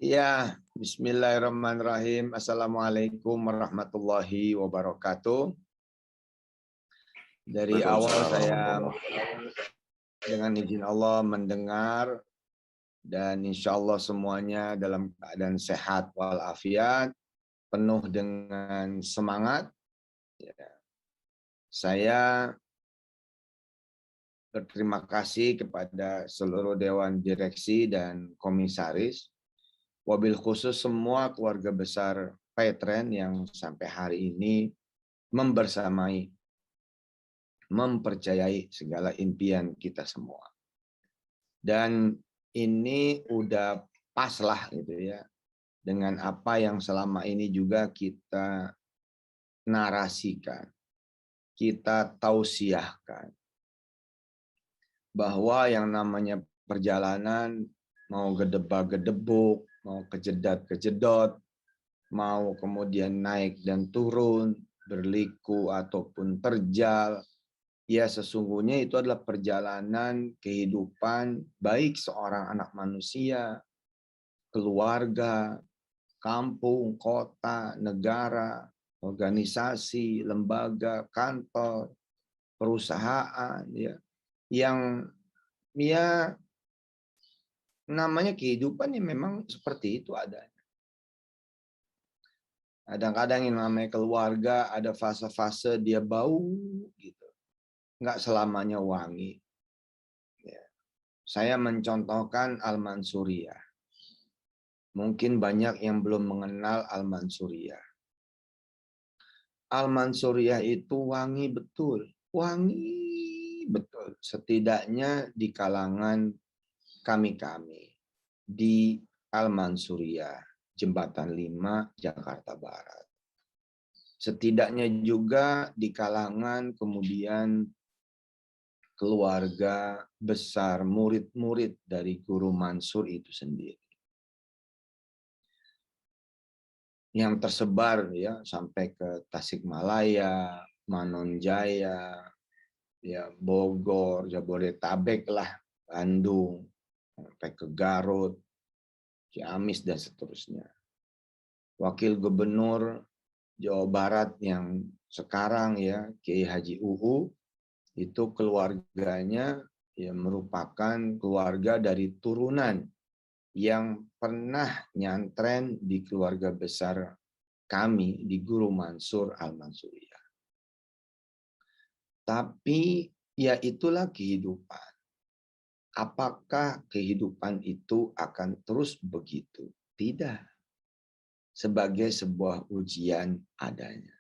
Ya, bismillahirrahmanirrahim. Assalamualaikum warahmatullahi wabarakatuh. Dari awal saya dengan izin Allah mendengar dan insya Allah semuanya dalam keadaan sehat walafiat, penuh dengan semangat. Saya berterima kasih kepada seluruh Dewan Direksi dan Komisaris, wabil khusus semua keluarga besar Petren yang sampai hari ini membersamai, mempercayai segala impian kita semua. Dan ini udah pas lah gitu ya, dengan apa yang selama ini juga kita narasikan, kita tausiahkan, bahwa yang namanya perjalanan mau gedebak-gedebuk, mau kejedat-kejedot, mau kemudian naik dan turun, berliku ataupun terjal, ya sesungguhnya itu adalah perjalanan kehidupan baik seorang anak manusia, keluarga, kampung, kota, negara, organisasi, lembaga, kantor, perusahaan, ya, yang ya namanya kehidupan ya memang seperti itu adanya. Kadang-kadang yang namanya keluarga ada fase-fase dia bau gitu, nggak selamanya wangi. Ya. Saya mencontohkan Al-Mansuriyah. Mungkin banyak yang belum mengenal Al-Mansuriyah. Al-Mansuriyah itu wangi betul, wangi betul. Setidaknya di kalangan kami-kami di Al-Mansuriyah, Jembatan 5, Jakarta Barat. Setidaknya juga di kalangan kemudian keluarga besar, murid-murid dari Guru Mansur itu sendiri. Yang tersebar ya sampai ke Tasikmalaya, Manonjaya, ya Bogor, Jabodetabek lah, Bandung, sampai ke Garut, Ciamis dan seterusnya. Wakil Gubernur Jawa Barat yang sekarang ya Kiai Haji UU itu keluarganya ya merupakan keluarga dari turunan yang pernah nyantren di keluarga besar kami di Guru Mansur Al-Mansuriyah. Tapi ya itulah kehidupan. Apakah kehidupan itu akan terus begitu? Tidak. Sebagai sebuah ujian adanya.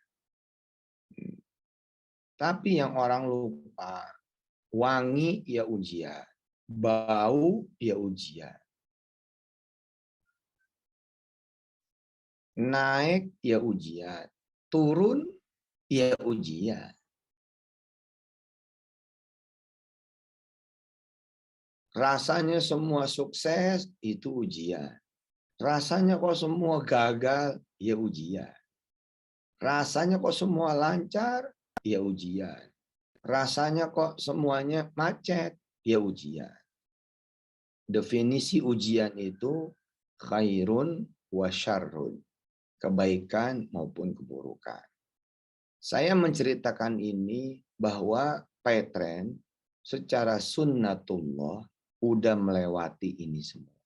Tapi yang orang lupa, wangi ya ujian, bau ya ujian. Naik ya ujian, turun ya ujian. Rasanya semua sukses itu ujian. Rasanya kok semua gagal ya ujian. Rasanya kok semua lancar ya ujian. Rasanya kok semuanya macet ya ujian. Definisi ujian itu khairun wa syarrun. Kebaikan maupun keburukan. Saya menceritakan ini bahwa Petren secara sunnatullah udah melewati ini semua.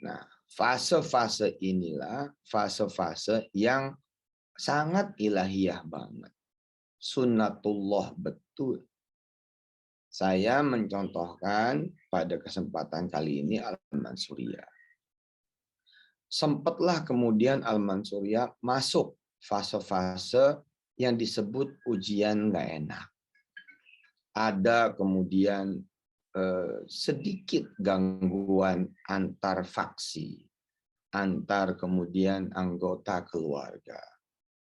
Nah, fase-fase inilah fase-fase yang sangat ilahiyah banget. Sunnatullah betul. Saya mencontohkan pada kesempatan kali ini Al-Mansuriyah. Sempatlah kemudian Al-Mansuriyah masuk fase-fase yang disebut ujian nggak enak. Ada kemudian sedikit gangguan antar faksi, antar kemudian anggota keluarga,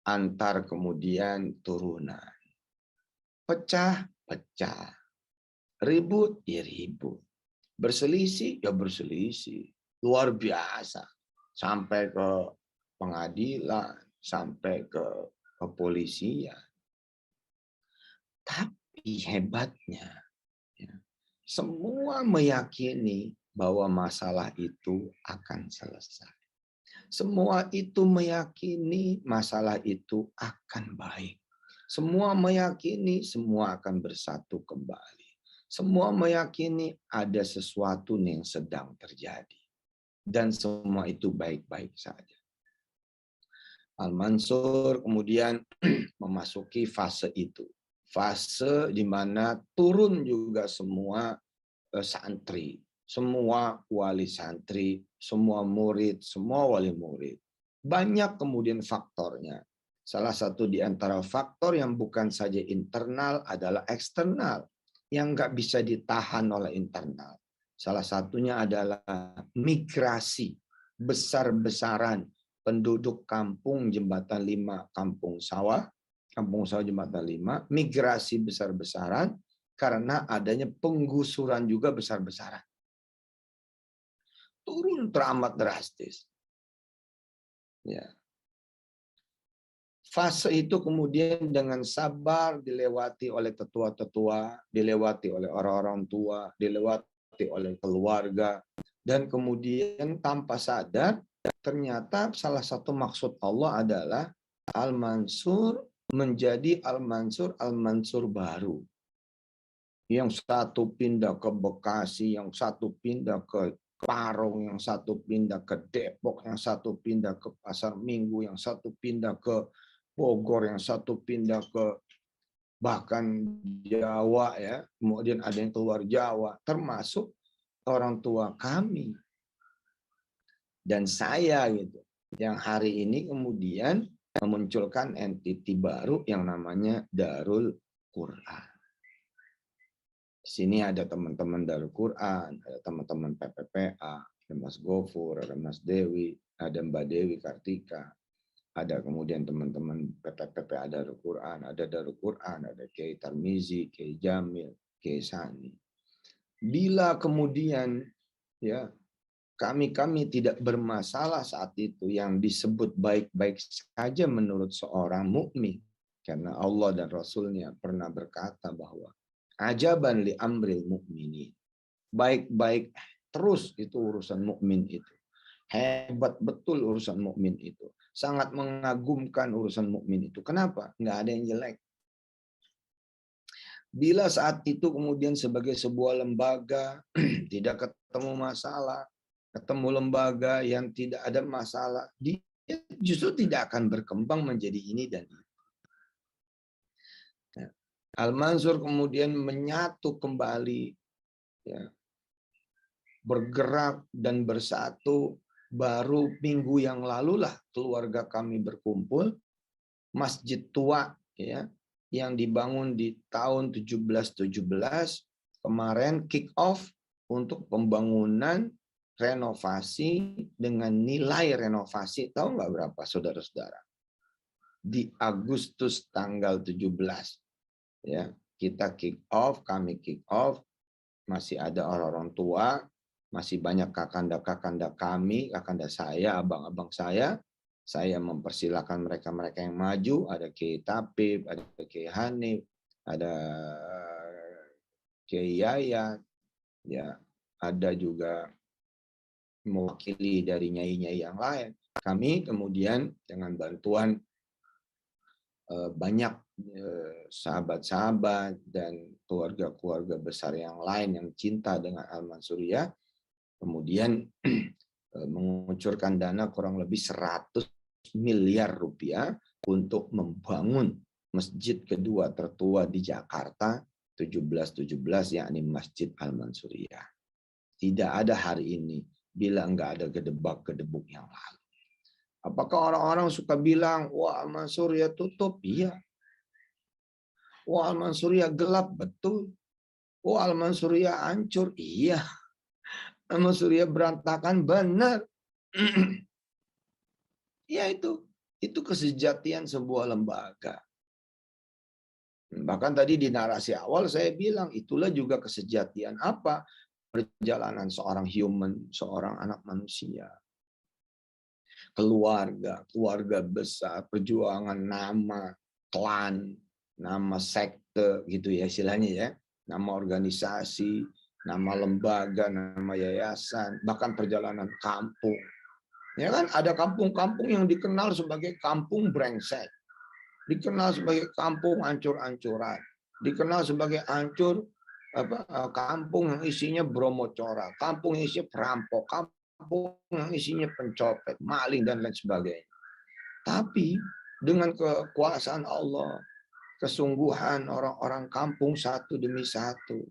antar kemudian turunan. Pecah-pecah, ribut ya ribut, berselisih ya berselisih, luar biasa. Sampai ke pengadilan, sampai ke kepolisian. Tapi hebatnya, ya, semua meyakini bahwa masalah itu akan selesai. Semua itu meyakini masalah itu akan baik. Semua meyakini semua akan bersatu kembali. Semua meyakini ada sesuatu yang sedang terjadi. Dan semua itu baik-baik saja. Al-Mansur kemudian memasuki fase itu. Fase di mana turun juga semua santri, semua wali santri, semua murid, semua wali murid. Banyak kemudian faktornya. Salah satu di antara faktor yang bukan saja internal adalah eksternal, yang nggak bisa ditahan oleh internal. Salah satunya adalah migrasi besar-besaran penduduk kampung Jembatan 5, Kampung Sawah Jembatan 5, migrasi besar-besaran karena adanya penggusuran juga besar-besaran. Turun teramat drastis. Ya. Fase itu kemudian dengan sabar dilewati oleh tetua-tetua, dilewati oleh orang-orang tua, dilewati oleh keluarga, dan kemudian tanpa sadar ternyata salah satu maksud Allah adalah Al-Mansur menjadi Al-Mansur baru. Yang satu pindah ke Bekasi, yang satu pindah ke Parung, yang satu pindah ke Depok, yang satu pindah ke Pasar Minggu, yang satu pindah ke Bogor, yang satu pindah ke bahkan Jawa ya. Kemudian ada yang keluar Jawa, termasuk orang tua kami dan saya gitu. Yang hari ini kemudian memunculkan entiti baru yang namanya Darul Quran. Di sini ada teman-teman Darul Quran, ada teman-teman PPPA, ada Mas Gofur, ada Mas Dewi, ada Mbak Dewi Kartika, ada kemudian teman-teman PPPA Darul Quran, ada Kiai Tarmizi, Kiai Jamil, Kiai Sani. Bila kemudian ya kami tidak bermasalah saat itu yang disebut baik-baik saja menurut seorang mukmin, karena Allah dan Rasulnya pernah berkata bahwa ajaban li amril mukminin. Baik-baik terus itu urusan mukmin itu. Hebat betul urusan mukmin itu. Sangat mengagumkan urusan mukmin itu. Kenapa? Nggak ada yang jelek. Bila saat itu kemudian sebagai sebuah lembaga tidak ketemu masalah, ketemu lembaga yang tidak ada masalah, dia justru tidak akan berkembang menjadi ini dan itu. Al-Mansur kemudian menyatu kembali, ya, bergerak dan bersatu. Baru minggu yang lalu lah keluarga kami berkumpul, masjid tua ya yang dibangun di tahun 1717 kemarin kick off untuk pembangunan renovasi dengan nilai renovasi tahu nggak berapa saudara-saudara? Di Agustus tanggal 17 ya kita kami kick off, masih ada orang-orang tua, masih banyak kakanda kami, kakanda saya, abang-abang saya mempersilahkan mereka-mereka yang maju, ada Kiai Tapib, ada Kiai Hanif, ada Kiai Yayat, ya, ada juga mewakili dari nyai-nyai yang lain. Kami kemudian dengan bantuan banyak sahabat-sahabat dan keluarga-keluarga besar yang lain yang cinta dengan Al-Mansuriyah, kemudian mengucurkan dana kurang lebih 100 miliar rupiah untuk membangun masjid kedua tertua di Jakarta 1717 yakni Masjid Al-Mansuriyah. Tidak ada hari ini bila enggak ada gedebak-gedebuk yang lalu. Apakah orang-orang suka bilang, wah Al-Mansuriyah tutup? Iya. Wah Al-Mansuriyah gelap? Betul. Wah Al-Mansuriyah hancur? Iya. Al-Mansuriyah berantakan? Benar. Ya itu kesejatian sebuah lembaga. Bahkan tadi di narasi awal saya bilang, itulah juga kesejatian apa? Perjalanan seorang human, seorang anak manusia. Keluarga besar, perjuangan nama, klan, nama sekte gitu ya istilahnya ya, nama organisasi, nama lembaga, nama yayasan, bahkan perjalanan kampung. Ya kan, ada kampung-kampung yang dikenal sebagai kampung brengsek, dikenal sebagai kampung ancur-ancuran, dikenal sebagai kampung yang isinya bromocora, kampung yang isinya perampok, kampung yang isinya pencopet, maling dan lain sebagainya. Tapi dengan kekuasaan Allah, kesungguhan orang-orang kampung satu demi satu,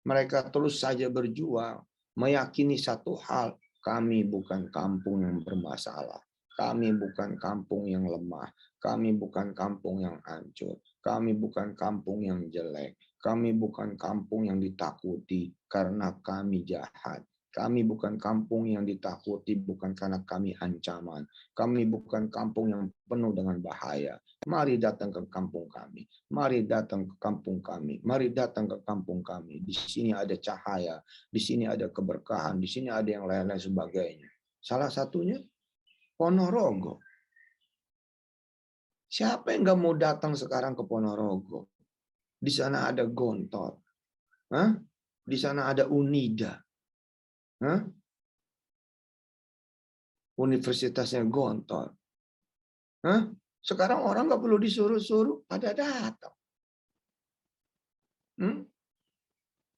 mereka terus saja berjuang, meyakini satu hal, kami bukan kampung yang bermasalah. Kami bukan kampung yang lemah. Kami bukan kampung yang hancur. Kami bukan kampung yang jelek. Kami bukan kampung yang ditakuti karena kami jahat. Kami bukan kampung yang ditakuti bukan karena kami ancaman. Kami bukan kampung yang penuh dengan bahaya. Mari datang ke kampung kami. Mari datang ke kampung kami. Mari datang ke kampung kami. Di sini ada cahaya. Di sini ada keberkahan. Di sini ada yang lain-lain sebagainya. Salah satunya Ponorogo. Siapa yang nggak mau datang sekarang ke Ponorogo? Di sana ada Gontor. Hah? Di sana ada Unida. Hah? Universitasnya Gontor. Hah? Sekarang orang nggak perlu disuruh-suruh, pada datang.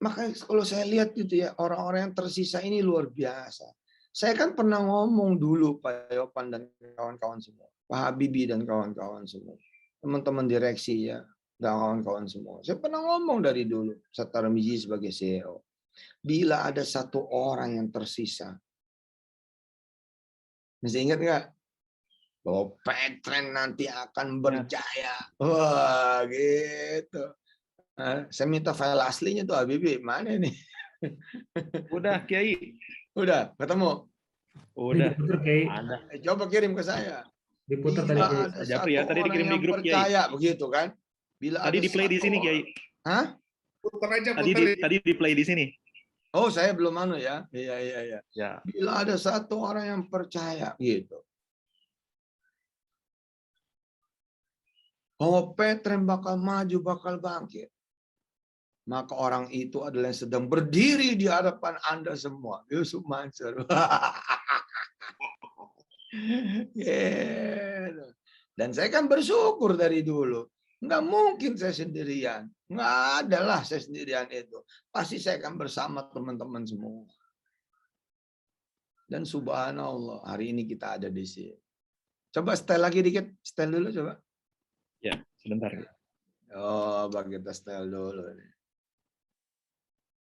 Makanya kalau saya lihat gitu ya, orang-orang yang tersisa ini luar biasa. Saya kan pernah ngomong dulu Pak Yopan dan kawan-kawan semua, Pak Habibie dan kawan-kawan semua, teman-teman direksi ya, dan kawan-kawan semua. Saya pernah ngomong dari dulu, Satar Miji sebagai CEO, bila ada satu orang yang tersisa, masih ingat nggak? Bahwa Petren nanti akan berjaya. Wah, gitu. Saya minta file aslinya tuh Habibie, mana nih? Udah, Kiai. Udah, ketemu? Udah. Ada. Coba kirim ke saya. Diputar tadi. Bila ada satu Tadi orang dikirim di yang grup, percaya, begitu kan? Bila tadi ada di play di sini, Kiai. Hah? Putar aja, Tadi di play di sini. Oh, saya belum ya. Iya. Ya. Bila ada satu orang yang percaya, gitu. Bahwa Petren bakal maju, bakal bangkit. Maka orang itu adalah yang sedang berdiri di hadapan Anda semua. Yusuf Mansur. Gitu. Dan saya kan bersyukur dari dulu. Nggak mungkin saya sendirian. Nggak ada lah saya sendirian itu. Pasti saya akan bersama teman-teman semua. Dan subhanallah, hari ini kita ada di sini. Coba setel lagi dikit. Setel dulu coba. Ya, sebentar. Oh, kita setel dulu.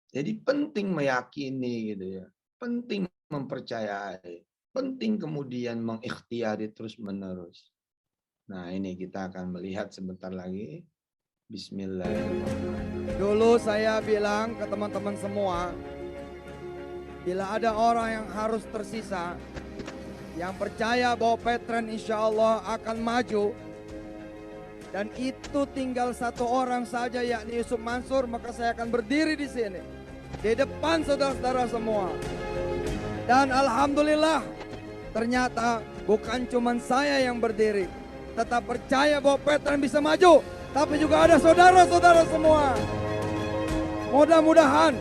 Jadi penting meyakini gitu ya. Penting mempercayai. Penting kemudian mengikhtiari terus-menerus. Nah, ini kita akan melihat sebentar lagi. Bismillahirrahmanirrahim. Dulu saya bilang ke teman-teman semua, bila ada orang yang harus tersisa, yang percaya bahwa Petren insya Allah akan maju, dan itu tinggal satu orang saja yakni Yusuf Mansur, maka saya akan berdiri di sini, di depan saudara-saudara semua. Dan alhamdulillah, ternyata bukan cuma saya yang berdiri, tetap percaya bahwa Petren bisa maju, tapi juga ada saudara-saudara semua. Mudah-mudahan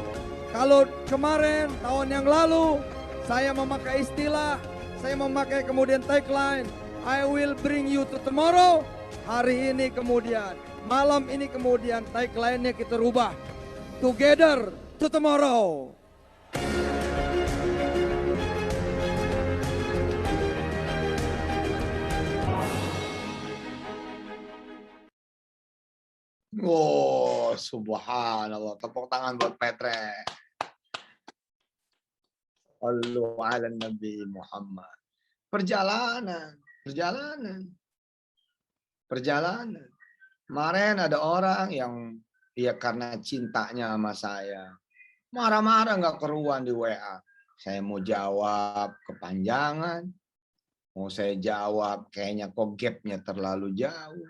kalau kemarin tahun yang lalu saya memakai istilah, saya memakai kemudian tagline, I will bring you to tomorrow. Hari ini kemudian, malam ini kemudian tagline-nya kita rubah, together to tomorrow. Oh, subhanallah. Tepuk tangan buat Petren. Sallu ala Nabi Muhammad. Perjalanan. Kemarin ada orang yang ya karena cintanya sama saya, marah-marah nggak keruan di WA. Saya mau jawab kepanjangan, mau saya jawab kayaknya kok gapnya terlalu jauh.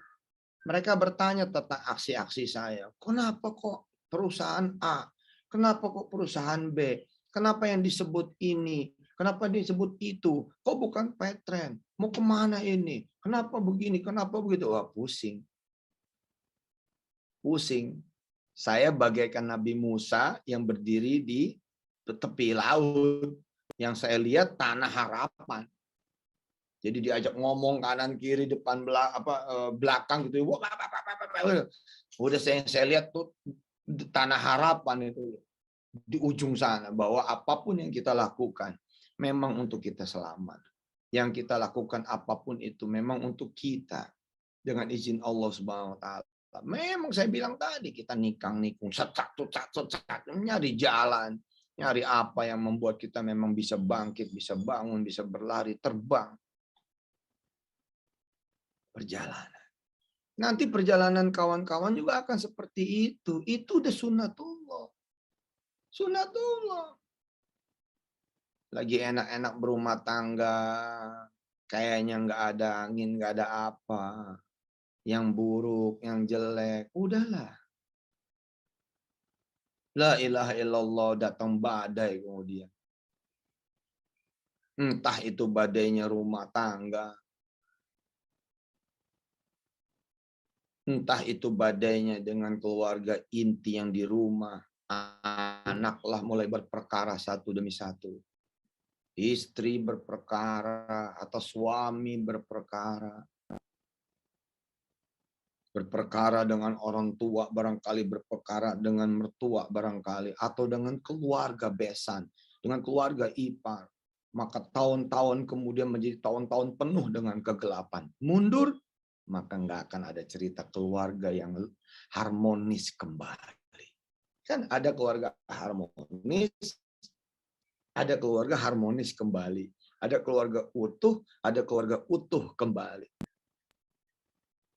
Mereka bertanya tentang aksi-aksi saya. Kenapa kok perusahaan A? Kenapa kok perusahaan B? Kenapa yang disebut ini? Kenapa disebut itu? Kok bukan Petren? Mau kemana ini? Kenapa begini? Kenapa begitu? Wah, pusing. Saya bagaikan Nabi Musa yang berdiri di tepi laut. Yang saya lihat tanah harapan. Jadi diajak ngomong kanan kiri depan belakang gitu. Udah saya lihat tuh tanah harapan itu di ujung sana, bahwa apapun yang kita lakukan memang untuk kita selamat. Yang kita lakukan apapun itu memang untuk kita dengan izin Allah Subhanahu wa taala. Memang saya bilang tadi kita nikung, nyari jalan, nyari apa yang membuat kita memang bisa bangkit, bisa bangun, bisa berlari, terbang. Perjalanan. Nanti perjalanan kawan-kawan juga akan seperti itu. Itu udah sunnatullah. Sunnatullah. Lagi enak-enak berumah tangga, kayaknya nggak ada angin, nggak ada apa. Yang buruk, yang jelek, udahlah. La ilaha illallah, datang badai kemudian. Entah itu badainya rumah tangga. Entah itu badainya dengan keluarga inti yang di rumah. Anaklah mulai berperkara satu demi satu. Istri berperkara atau suami berperkara. Berperkara dengan orang tua, barangkali berperkara dengan mertua barangkali, atau dengan keluarga besan, dengan keluarga ipar. Maka tahun-tahun kemudian menjadi tahun-tahun penuh dengan kegelapan. Mundur, maka nggak akan ada cerita keluarga yang harmonis kembali. Kan ada keluarga harmonis, ada keluarga harmonis kembali. Ada keluarga utuh, ada keluarga utuh kembali.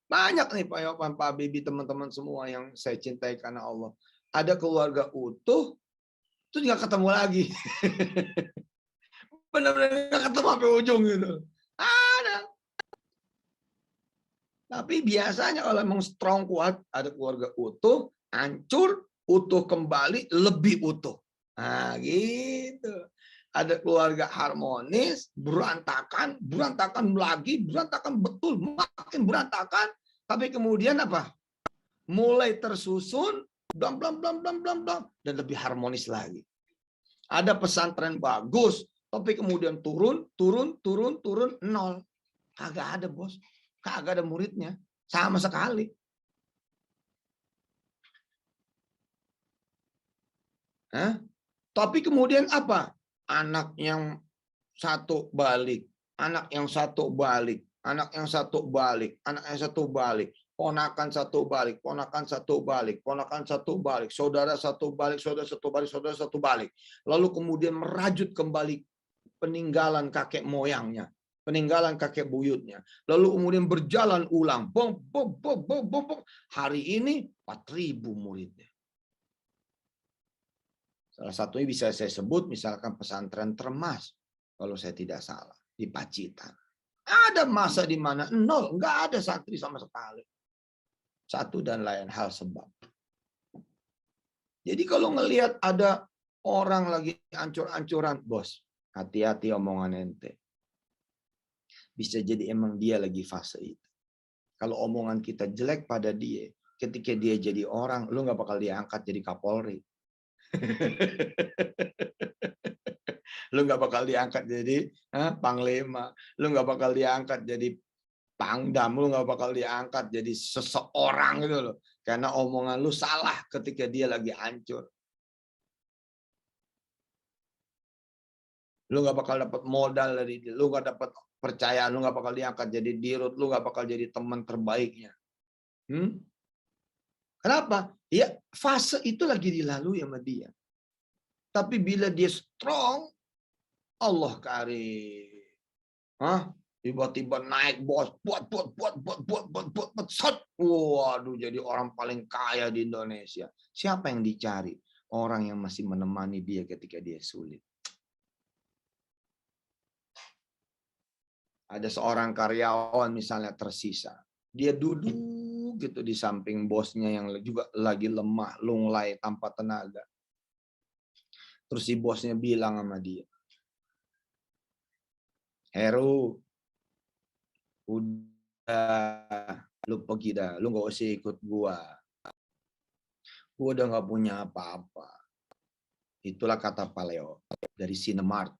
Banyak nih Pak Habibie, teman-teman semua yang saya cintai karena Allah. Ada keluarga utuh, terus nggak ketemu lagi. Benar-benar nggak ketemu sampai ujung gitu. Ada. Tapi biasanya kalau memang strong kuat, ada keluarga utuh, hancur, utuh kembali, lebih utuh. Nah gitu. Ada keluarga harmonis, berantakan, berantakan lagi, berantakan betul, makin berantakan. Tapi kemudian apa? Mulai tersusun, blam blam blam blam blam blam, dan lebih harmonis lagi. Ada pesantren bagus, tapi kemudian turun, nol. Kagak ada bos, kagak ada muridnya, sama sekali. Tapi kemudian apa? Anak yang satu balik, anak yang satu balik, anak yang satu balik, anak yang satu balik, ponakan satu balik, ponakan satu balik, ponakan satu balik, saudara satu balik, saudara satu balik, saudara satu balik. Lalu kemudian merajut kembali peninggalan kakek moyangnya, peninggalan kakek buyutnya. Lalu kemudian berjalan ulang. Bom, bom, bom, bom, bom, bom. Hari ini 4.000 muridnya. Salah satunya bisa saya sebut misalkan pesantren Termas, kalau saya tidak salah, di Pacitan. Ada masa di mana nol, nggak ada santri sama sekali. Satu dan lain hal sebab. Jadi kalau ngelihat ada orang lagi ancur-ancuran, bos, hati-hati omongan ente. Bisa jadi emang dia lagi fase itu. Kalau omongan kita jelek pada dia, ketika dia jadi orang, lu nggak bakal diangkat jadi Kapolri. Lu nggak bakal diangkat jadi panglima, lu nggak bakal diangkat jadi pangdam, lu nggak bakal diangkat jadi seseorang gitu loh, karena omongan lu salah ketika dia lagi hancur. Lu nggak bakal dapat modal dari dia, lu nggak dapat percayaan, lu nggak bakal diangkat jadi dirut, lu nggak bakal jadi teman terbaiknya. Kenapa? Ya fase itu lagi dilalui sama dia. Tapi bila dia strong, Allah karim. Tiba-tiba naik bos, buat. Waduh, jadi orang paling kaya di Indonesia. Siapa yang dicari? Orang yang masih menemani dia ketika dia sulit. Ada seorang karyawan misalnya tersisa. Dia duduk gitu di samping bosnya yang juga lagi lemah, lunglai, tanpa tenaga. Terus si bosnya bilang sama dia, Heru, udah, lu pergi dah, lu gak usah ikut gua. Gue udah nggak punya apa-apa. Itulah kata Pak Leo dari Sinemart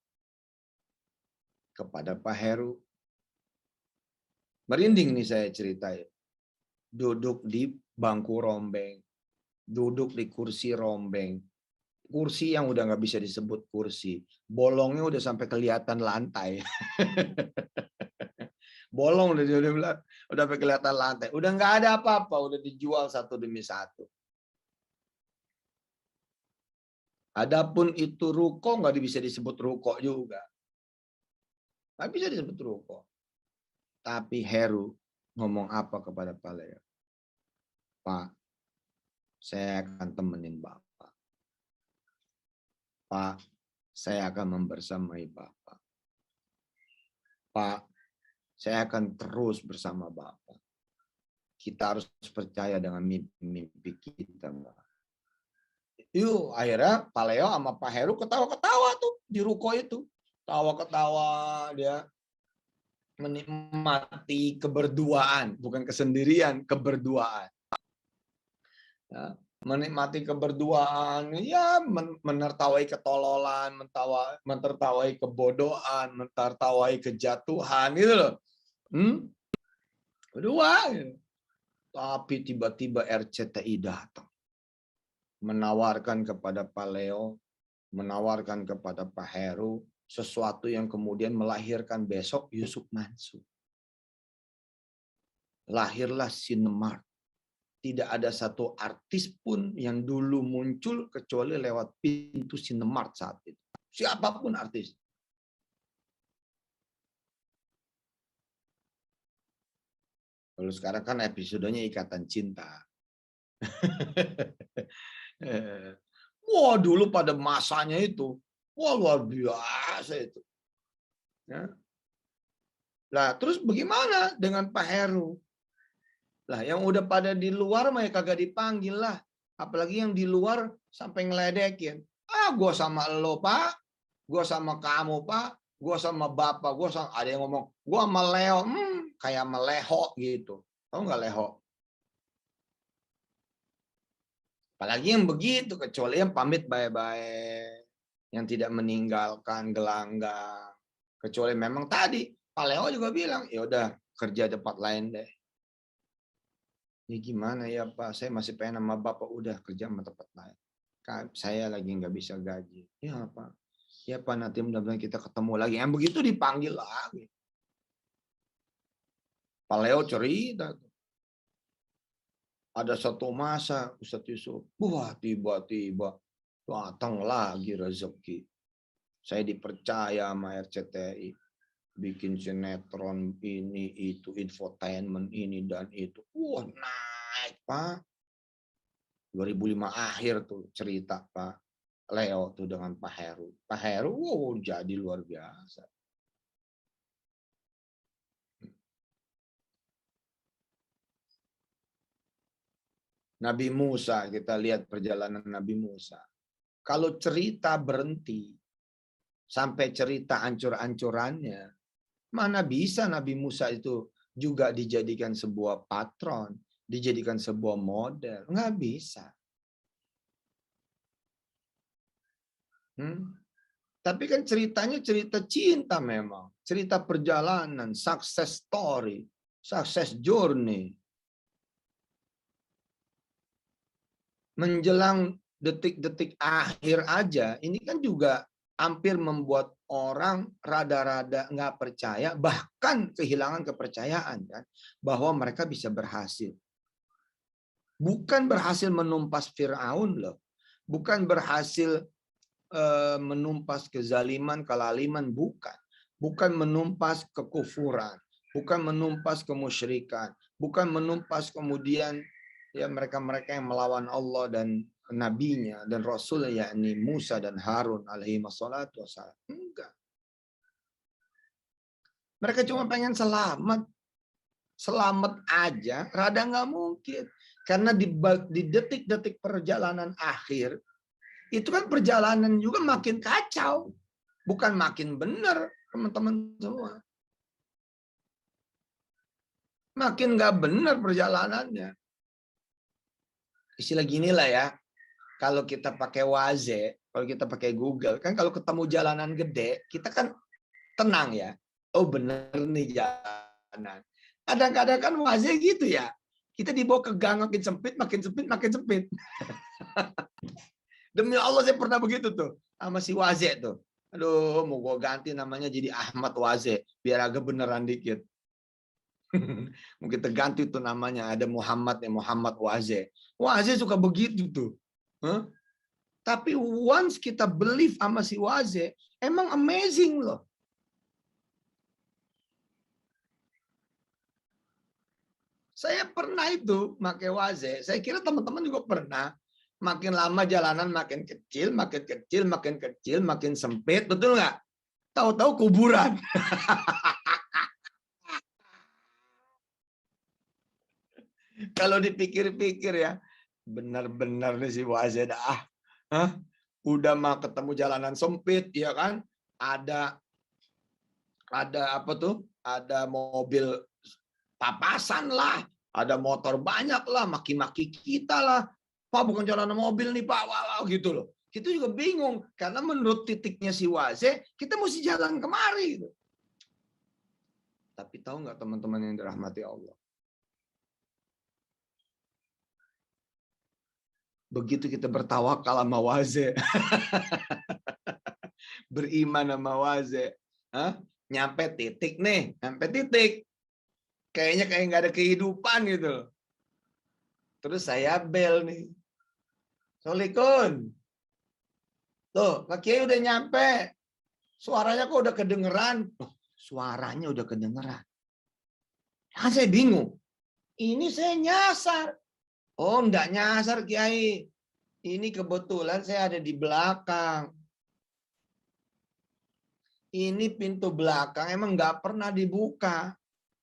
kepada Pak Heru. Merinding nih saya ceritain. Duduk di bangku rombeng, duduk di kursi rombeng, kursi yang udah nggak bisa disebut kursi, bolongnya udah sampai kelihatan lantai. Bolong udah bilang, udah sampai kelihatan lantai, udah nggak ada apa-apa, udah dijual satu demi satu. Adapun itu ruko nggak bisa disebut ruko juga, nggak bisa disebut ruko. Tapi Heru ngomong apa kepada Pak Leo? Pak, saya akan temenin Bapak. Pak, saya akan membersamai Bapak. Pak, saya akan terus bersama Bapak. Kita harus percaya dengan mimpi kita, Pak. Yuk, akhirnya Pak Leo sama Pak Heru ketawa-ketawa tuh di ruko itu. Tawa-ketawa, dia menikmati keberduaan, bukan kesendirian, keberduaan. Ya, menikmati keberduaan, ya menertawai ketololan, menertawai kebodohan, menertawai kejatuhan, gitu loh. Berdua. Gitu. Tapi tiba-tiba RCTI datang. Menawarkan kepada Pak Leo, menawarkan kepada Pak Heru, sesuatu yang kemudian melahirkan besok Yusuf Mansur. Lahirlah Sinemart. Tidak ada satu artis pun yang dulu muncul kecuali lewat pintu Sinemart saat itu. Siapapun artis. Kalau sekarang kan episodenya Ikatan Cinta. Wah, dulu pada masanya itu, wah luar biasa itu. Ya. Nah, terus bagaimana dengan Pak Heru? Lah, yang udah pada di luar mah ya kagak dipanggil lah. Apalagi yang di luar sampai ngeledekin. Ah, gue sama lo, Pak. Gue sama kamu, Pak. Gue sama Bapak. Gue sama, ada yang ngomong, gue sama Leo. Kayak sama Leho gitu. Tahu nggak Leho? Apalagi yang begitu, kecuali yang pamit baik-baik, yang tidak meninggalkan gelanggang. Kecuali memang tadi Pak Leo juga bilang, ya udah kerja tempat lain deh. Ya gimana ya Pak, saya masih pengen sama Bapak, udah kerja sama tempat lain. Saya lagi nggak bisa gaji. Ya Pak, ya Pak, nanti mudah-mudahan kita ketemu lagi. Yang begitu dipanggil lagi. Pak Leo cerita. Ada satu masa Ustadz Yusuf, wah tiba-tiba datang lagi rezeki. Saya dipercaya sama RCTI, bikin sinetron ini, itu, infotainment ini dan itu. Wah naik Pak. 2005 akhir tuh cerita Pak Leo tuh dengan Pak Heru. Pak Heru, wow, jadi luar biasa. Nabi Musa, kita lihat perjalanan Nabi Musa. Kalau cerita berhenti, sampai cerita ancur-ancurannya, mana bisa Nabi Musa itu juga dijadikan sebuah patron, dijadikan sebuah model. Nggak bisa. Tapi kan ceritanya cerita cinta memang. Cerita perjalanan, success story, success journey. Menjelang detik-detik akhir aja, ini kan juga hampir membuat orang rada-rada nggak percaya, bahkan kehilangan kepercayaan kan, bahwa mereka bisa berhasil. Bukan berhasil menumpas Fir'aun loh, bukan berhasil menumpas kezaliman, kelaliman, bukan menumpas kekufuran, bukan menumpas kemusyrikan, bukan menumpas kemudian ya mereka-mereka yang melawan Allah dan nabinya dan rasulnya, yakni Musa dan Harun alaihi wassalatu wassalam. Enggak. Mereka cuma pengen selamat. Selamat aja rada nggak mungkin. Karena di detik-detik perjalanan akhir itu kan perjalanan juga makin kacau. Bukan makin benar, teman-teman semua. Makin nggak benar perjalanannya. Istilah gini lah ya, kalau kita pakai Waze, kalau kita pakai Google, kan kalau ketemu jalanan gede, kita kan tenang ya. Oh bener nih jalanan. Kadang-kadang kan Waze gitu ya. Kita dibawa ke gang makin sempit, makin sempit, makin sempit. Demi Allah saya pernah begitu tuh. Sama si Waze tuh. Aduh, mau gue ganti namanya jadi Ahmad Waze. Biar agak beneran dikit. Mungkin terganti tuh namanya. Ada Muhammad ya, Muhammad Waze. Waze suka begitu tuh. Huh? Tapi once kita believe sama si Waze, emang amazing loh. Saya pernah itu pakai Waze. Saya kira teman-teman juga pernah. Makin lama jalanan makin kecil, makin kecil, makin kecil, makin sempit. Betul nggak? Tahu-tahu kuburan. Kalau dipikir-pikir ya, benar-benar nih si Waze dah. Hah? Udah mah ketemu jalanan sempit, ya kan? Ada apa tuh? Ada mobil papasan lah, ada motor banyak lah, maki-maki kita lah. Pak bukan jalanan mobil nih Pak, walau gitu loh. Kita juga bingung karena menurut titiknya si Waze, kita mesti jalan kemari gitu. Tapi tahu nggak teman-teman yang dirahmati Allah? Begitu kita bertawakal sama Waze, beriman sama Waze, nyampe titik nih, nyampe titik, kayaknya kayak nggak ada kehidupan gitu. Terus saya bel nih, Solikun, tuh Pak Kiai udah nyampe, suaranya kok udah kedengeran? Oh, suaranya udah kedengeran. Kan saya bingung, ini saya nyasar. Oh, enggak nyasar Kiai. Ini kebetulan saya ada di belakang. Ini pintu belakang emang nggak pernah dibuka.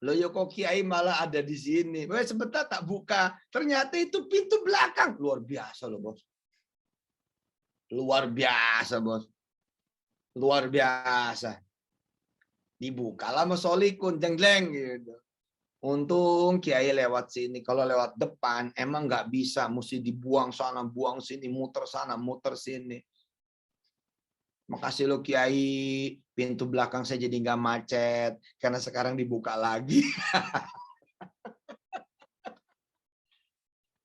Loh ya kok Kiai malah ada di sini. Sebentar tak buka. Ternyata itu pintu belakang. Luar biasa loh bos. Luar biasa bos. Luar biasa. Dibuka lah sama Solikun. Jeng-jeng gitu. Untung Kiai lewat sini. Kalau lewat depan emang nggak bisa, mesti dibuang sana, buang sini, muter sana, muter sini. Makasih lo Kiai, pintu belakang saya jadi nggak macet karena sekarang dibuka lagi.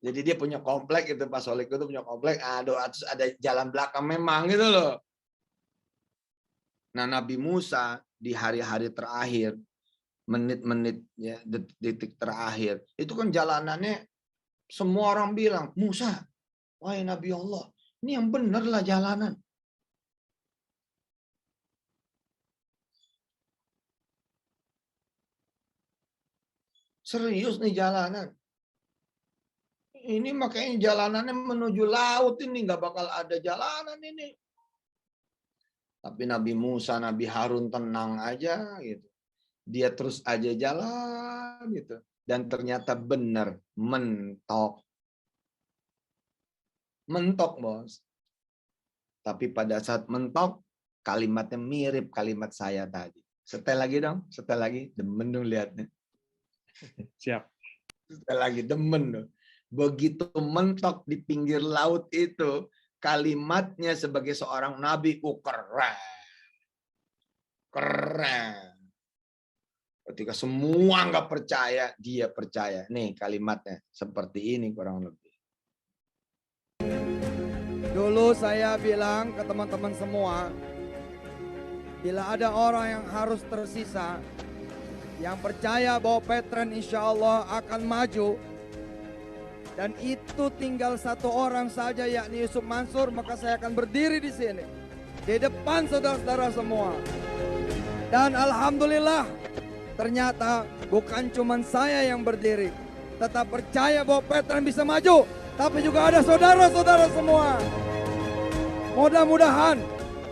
Jadi dia punya komplek itu, Pak Solik itu punya komplek. Terus ada jalan belakang memang gitu loh. Nah Nabi Musa di hari-hari terakhir, menit-menit ya, detik terakhir itu kan jalanannya semua orang bilang, Musa, wahai Nabi Allah, ini yang bener lah jalanan. Serius nih jalanan. Ini makanya jalanannya menuju laut ini nggak bakal ada jalanan ini. Tapi Nabi Musa, Nabi Harun tenang aja gitu. Dia terus aja jalan gitu. Dan ternyata benar mentok. Mentok, bos. Tapi pada saat mentok, kalimatnya mirip kalimat saya tadi. Setel lagi dong, setel lagi. Demen dong lihatnya. Siap. Setel lagi, demen dong. Begitu mentok di pinggir laut itu, kalimatnya sebagai seorang nabi, keren. Keren. Ketika semua nggak percaya, dia percaya. Nih kalimatnya seperti ini kurang lebih. Dulu saya bilang ke teman-teman semua, bila ada orang yang harus tersisa, yang percaya bahwa Petren insya Allah akan maju, dan itu tinggal satu orang saja yakni Yusuf Mansur, maka saya akan berdiri di sini, di depan saudara-saudara semua. Dan alhamdulillah, ternyata bukan cuma saya yang berdiri, tetap percaya bahwa Petren bisa maju, tapi juga ada saudara-saudara semua. Mudah-mudahan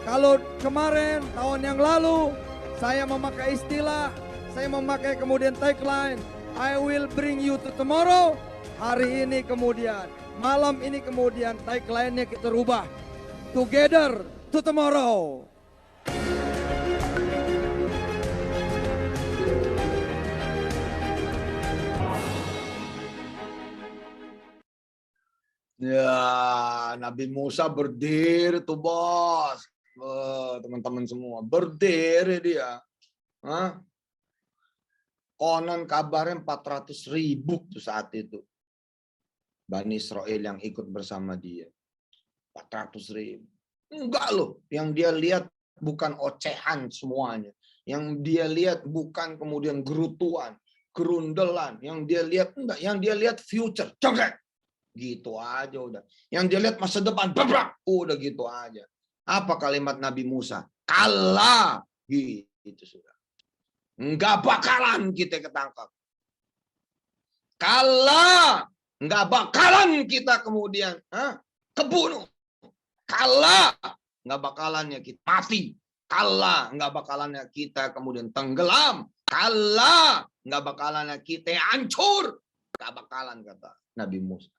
kalau kemarin tahun yang lalu saya memakai istilah, saya memakai kemudian tagline, I will bring you to tomorrow. Hari ini kemudian, malam ini kemudian tagline-nya kita rubah, together to tomorrow. Ya, Nabi Musa berdiri tuh bos. Teman-teman semua, berdiri dia. Hah? Konon kabarnya 400.000 tuh saat itu. Bani Israel yang ikut bersama dia. 400.000. Enggak loh, yang dia lihat bukan ocehan semuanya. Yang dia lihat bukan kemudian gerutuan, gerundelan. Yang dia lihat enggak, yang dia lihat future. Jonggrek. Gitu aja udah. Yang dia lihat masa depan, babrak. Udah gitu aja. Apa kalimat Nabi Musa? Kalah. Gitu sudah. Enggak bakalan kita ketangkap. Kalah. Enggak bakalan kita kemudian kebunuh. Kalah. Enggak bakalannya kita mati. Kalah. Enggak bakalannya kita kemudian tenggelam. Kalah. Enggak bakalannya kita hancur. Enggak bakalan, kata Nabi Musa.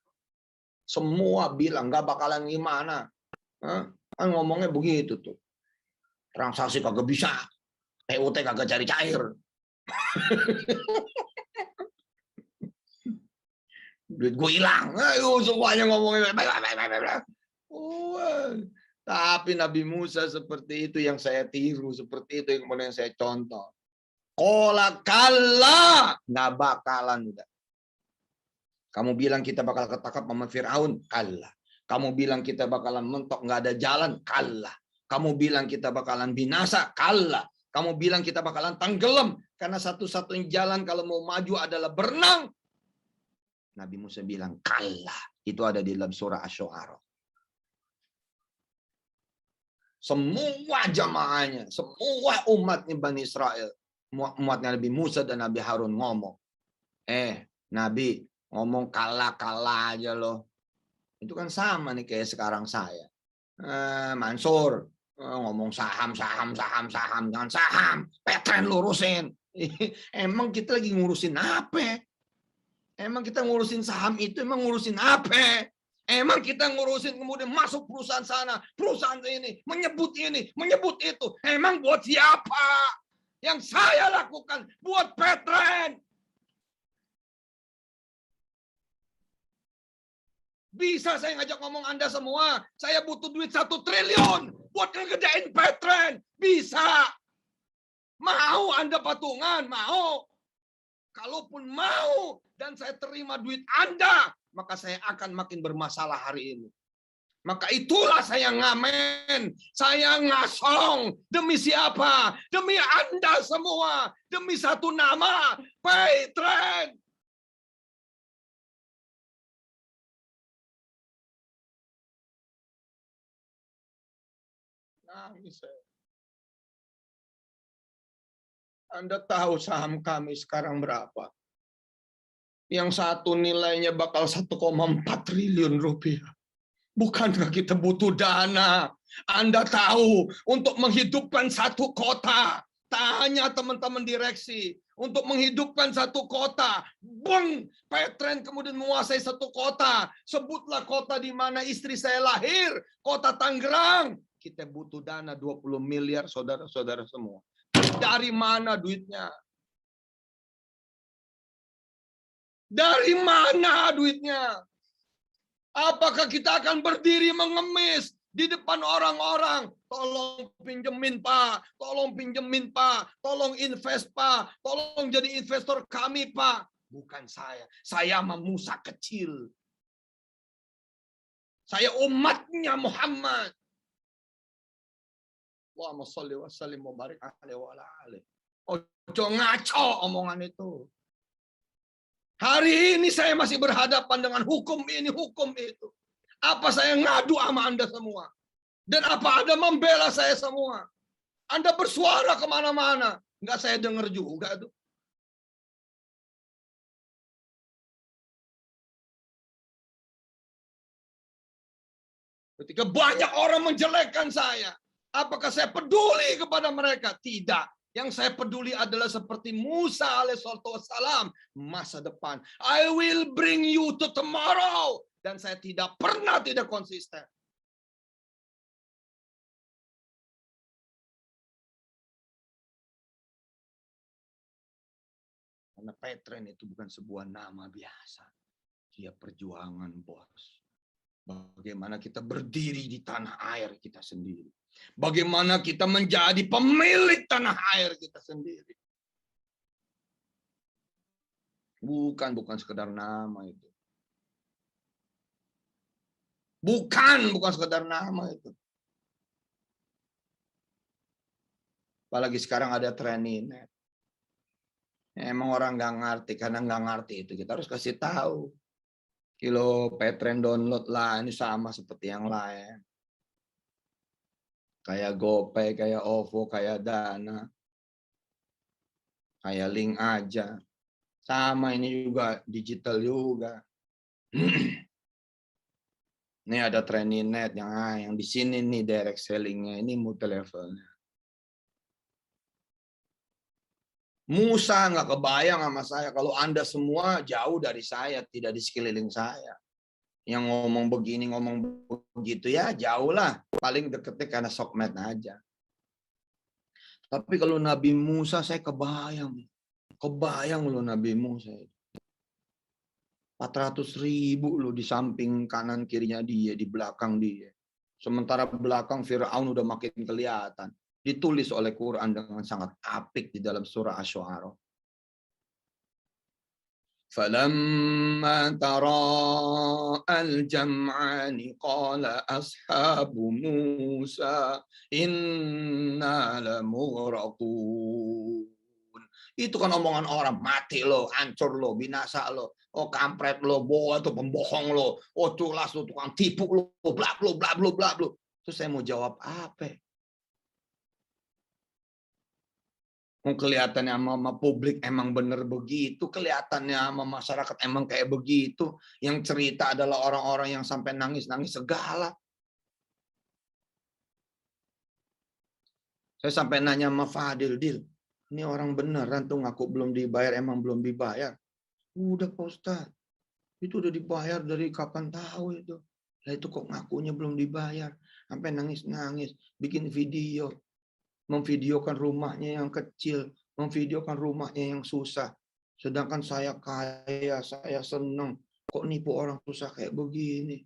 Semua bilang enggak bakalan gimana. Kan ngomongnya begitu tuh. Transaksi kagak bisa. PUT kagak cari cair. Duit gue hilang. Ayo semuanya ngomongnya. Tapi Nabi Musa seperti itu yang saya tiru. Seperti itu yang kemudian saya contoh. Kola kala. Nggak bakalan. Udah. Kamu bilang kita bakal ketangkap sama Fir'aun. Kalah. Kamu bilang kita bakalan mentok, nggak ada jalan, kalah. Kamu bilang kita bakalan binasa, kalah. Kamu bilang kita bakalan tenggelam, karena satu-satunya jalan kalau mau maju adalah berenang. Nabi Musa bilang, kalah. Itu ada di dalam surah Asy-Syu'ara. Semua jamaahnya, semua umatnya Bani Israel, umatnya Nabi Musa dan Nabi Harun ngomong, Nabi, ngomong kalah-kalah aja loh. Itu kan sama nih kayak sekarang saya. Mansur ngomong saham. Jangan saham. Petren lurusin. Emang kita lagi ngurusin apa? Emang kita ngurusin saham itu emang ngurusin apa? Emang kita ngurusin kemudian masuk perusahaan sana, perusahaan ini, menyebut itu. Emang buat siapa? Yang saya lakukan buat Petren. Bisa saya ngajak ngomong Anda semua. Saya butuh duit 1 triliun buat ngegedein Petren. Bisa. Mau Anda patungan? Mau. Kalaupun mau dan saya terima duit Anda, maka saya akan makin bermasalah hari ini. Maka itulah saya ngamen. Saya ngasong. Demi siapa? Demi Anda semua. Demi satu nama. Petren. Nangis saya. Anda tahu saham kami sekarang berapa? Yang satu nilainya bakal 1,4 triliun rupiah. Bukankah kita butuh dana? Anda tahu, untuk menghidupkan satu kota, tanya teman-teman direksi, untuk menghidupkan satu kota, Petren kemudian menguasai satu kota. Sebutlah kota di mana istri saya lahir, kota Tangerang. Kita butuh dana 20 miliar, saudara-saudara semua. Dari mana duitnya? Dari mana duitnya? Apakah kita akan berdiri mengemis di depan orang-orang? Tolong pinjemin Pak, tolong pinjemin Pak, tolong invest Pak, tolong jadi investor kami Pak. Bukan saya sama Musa kecil. Saya umatnya Muhammad. Allahumma sholli wa sallim wa barik alaihi wa ala alihi. Ojo ngaco omongan itu. Hari ini saya masih berhadapan dengan hukum ini, hukum itu. Apa saya ngadu sama Anda semua? Dan apa Anda membela saya semua? Anda bersuara kemana-mana. Enggak saya dengar juga tuh. Ketika banyak orang menjelekkan saya, apakah saya peduli kepada mereka? Tidak. Yang saya peduli adalah seperti Musa alaihissalam, masa depan. I will bring you to tomorrow. Dan saya tidak pernah tidak konsisten. Karena Petren itu bukan sebuah nama biasa. Dia perjuangan, bos. Bagaimana kita berdiri di tanah air kita sendiri. Bagaimana kita menjadi pemilik tanah air kita sendiri. Bukan sekedar nama itu. Bukan sekedar nama itu. Apalagi sekarang ada TrainingNet. Emang orang nggak ngerti, karena nggak ngerti itu kita harus kasih tahu. Kilo Petren download lah, ini sama seperti yang lain. Kayak GoPay, kayak OVO, kayak Dana. Kayak link aja. Sama ini juga, digital juga. Ini ada TrainingNet yang di sini nih direct sellingnya, ini multi levelnya. Musa nggak kebayang sama saya kalau Anda semua jauh dari saya, tidak di sekeliling saya. Yang ngomong begini, ngomong begitu ya jauh lah. Paling deketnya karena sokmed aja. Tapi kalau Nabi Musa saya kebayang. Kebayang loh Nabi Musa. 400.000 loh di samping kanan kirinya dia, di belakang dia. Sementara belakang Fir'aun udah makin kelihatan. Ditulis oleh Quran dengan sangat apik di dalam surah Asy-Syu'ara. فَلَمَّا تَرَاءَى الْجَمْعَانِ قَالَ أَصْحَابُ مُوسَى إِنَّا لَمُغْرَقُونَ. Itu kan omongan orang, mati lo, hancur lo, binasa lo, oh kampret lo, bohong atau pembohong lo, oh culas lo, tukang tipu lo, bla bla bla bla bla bla. Terus saya mau jawab apa? Kelihatannya sama publik emang bener begitu, kelihatannya sama masyarakat emang kayak begitu. Yang cerita adalah orang-orang yang sampai nangis-nangis segala. Saya sampai nanya sama Fadil, Dil, ini orang beneran tuh ngaku belum dibayar, emang belum dibayar. Udah Pak Ustadz, itu udah dibayar dari kapan tahu itu. Lah itu kok ngakunya belum dibayar, sampai nangis-nangis, bikin video. Memvideokan rumahnya yang kecil, memvideokan rumahnya yang susah. Sedangkan saya kaya, saya seneng. Kok nipu orang susah kayak begini?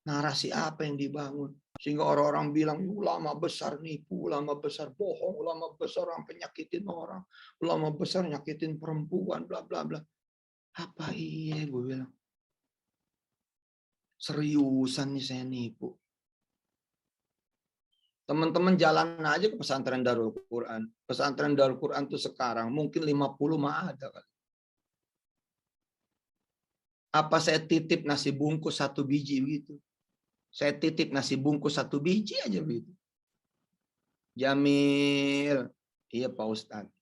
Narasi apa yang dibangun? Sehingga orang-orang bilang, ulama besar nipu, ulama besar bohong, ulama besar orang penyakitin orang, ulama besar nyakitin perempuan, bla bla bla. Apa iya gue bilang? Seriusan nih saya nipu. Teman-teman jalan aja ke pesantren Darul Quran. Pesantren Darul Quran tuh sekarang mungkin 50 mah ada kali. Apa saya titip nasi bungkus 1 biji begitu? Saya titip nasi bungkus 1 biji aja begitu. Jamil, iya Pak Ustadz.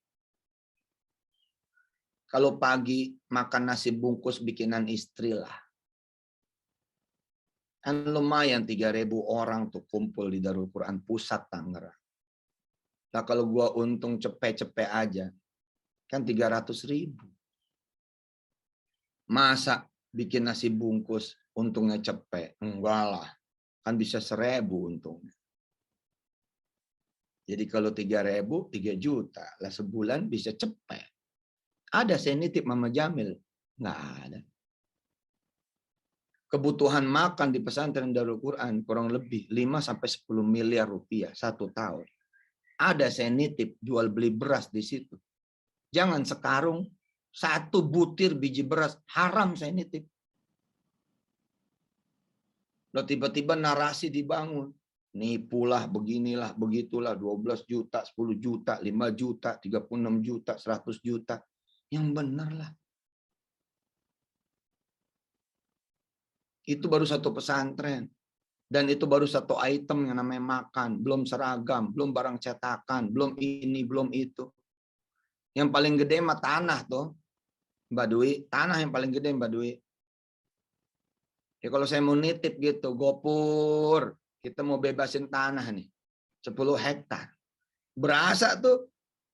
Kalau pagi makan nasi bungkus bikinan istri lah. Kan lumayan 3.000 orang tuh kumpul di Darul Quran Pusat Tangerang. Nah kalau gua untung cepet-cepet aja, kan 300.000. Masa bikin nasi bungkus untungnya cepet? Enggak lah, kan bisa 1.000 untungnya. Jadi kalau 3.000, 3 juta. Lah sebulan bisa cepet. Ada saya nitip Mama Jamil? Nggak ada. Kebutuhan makan di pesantren Darul Quran kurang lebih 5-10 miliar rupiah 1 tahun. Ada saya nitip jual beli beras di situ. Jangan sekarung, 1 butir biji beras haram saya nitip. Lalu tiba-tiba narasi dibangun. Nipulah, beginilah, begitulah, 12 juta, 10 juta, 5 juta, 36 juta, 100 juta. Yang benar lah. Itu baru 1 pesantren. Dan itu baru 1 item yang namanya makan. Belum seragam, belum barang cetakan, belum ini, belum itu. Yang paling gede mah tanah tuh, Mbak Dwi. Tanah yang paling gede Mbak Dwi. Ya kalau saya mau nitip gitu, Gopur, kita mau bebasin tanah nih. 10 hektar. Berasa tuh.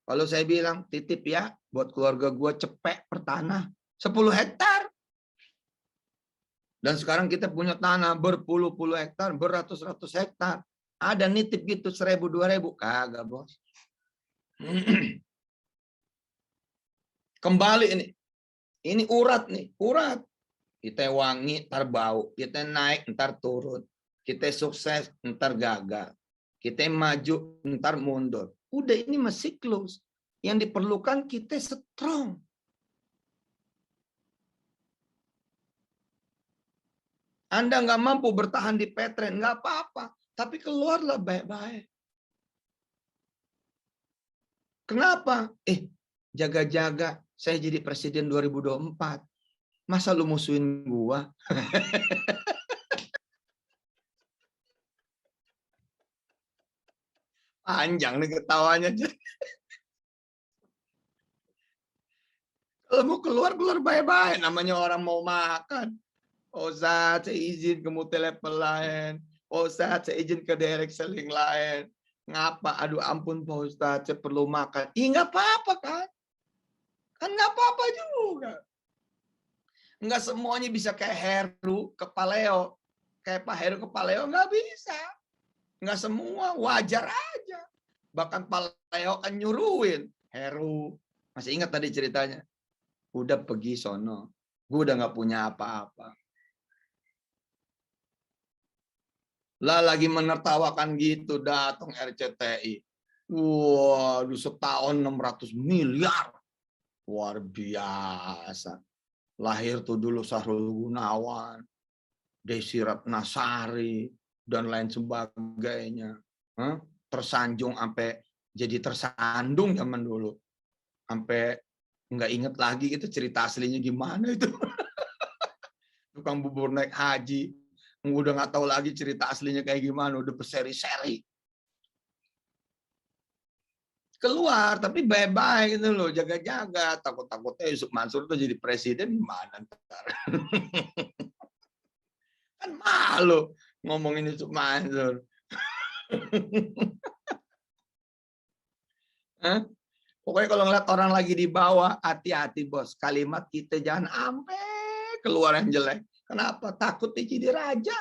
Kalau saya bilang, titip ya, buat keluarga gue cepet per tanah. 10 hektar. Dan sekarang kita punya tanah berpuluh-puluh hektar, beratus-ratus hektar. Ada nitip gitu 1.000, 2.000. Kagak, bos. Kembali ini. Ini urat nih, urat. Kita wangi, ntar bau. Kita naik, ntar turun. Kita sukses, ntar gagal. Kita maju, ntar mundur. Udah, ini mah siklus. Yang diperlukan kita strong. Anda nggak mampu bertahan di Petren, nggak apa-apa. Tapi keluarlah baik-baik. Kenapa? Jaga-jaga. Saya jadi presiden 2024. Masa lu musuhin gua? Panjang nih ketawanya. Kalau mau keluar baik-baik. Namanya orang mau makan. Oh Ustaz, saya izin ke multilevel lain. Oh Ustaz, saya izin ke direct selling lain. Ngapa? Aduh ampun Pak Ustaz, saya perlu makan. Nggak apa-apa kan? Kan nggak apa-apa juga. Nggak semuanya bisa kayak Heru ke Paleo. Kayak Pak Heru ke Paleo, nggak bisa. Nggak semua, wajar aja. Bahkan Paleo kan nyuruhin. Heru, masih ingat tadi ceritanya? Udah pergi sono. Gue udah nggak punya apa-apa. Lah lagi menertawakan gitu, datang RCTI. Waduh, setahun 600 miliar. Luar biasa. Lahir tuh dulu Sahrul Gunawan, Desi Ratnasari, dan lain sebagainya. Tersanjung sampai jadi tersandung zaman dulu. Sampai nggak inget lagi itu cerita aslinya gimana itu. Tukang bubur naik haji. Udah nggak tahu lagi cerita aslinya kayak gimana. Udah berseri-seri. Keluar, tapi bye-bye gitu loh. Jaga-jaga. Takut-takutnya Yusuf Mansur tuh jadi presiden gimana ntar. Kan malu ngomongin Yusuf Mansur. Pokoknya kalau ngeliat orang lagi di bawah, hati-hati bos. Kalimat kita jangan sampai keluar yang jelek. Kenapa? Takut dia jadi raja.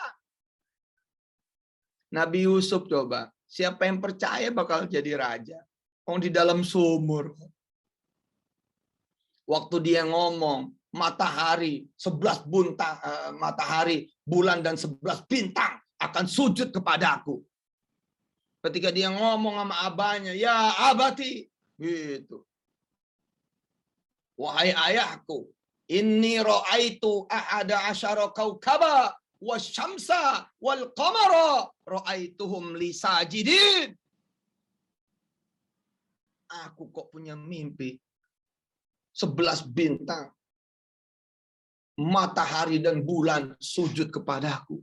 Nabi Yusuf coba. Siapa yang percaya bakal jadi raja? Di dalam sumur. Waktu dia ngomong, matahari, 11 matahari, bulan dan 11 bintang akan sujud kepadaku. Ketika dia ngomong sama abahnya, ya abati, gitu. Wahai ayahku, inni ra'aitu ahada asyara kaukaba wasyamsa wal qamara ra'aituhum li sajidin. Aku kok punya mimpi 11 bintang, matahari dan bulan sujud kepadaku.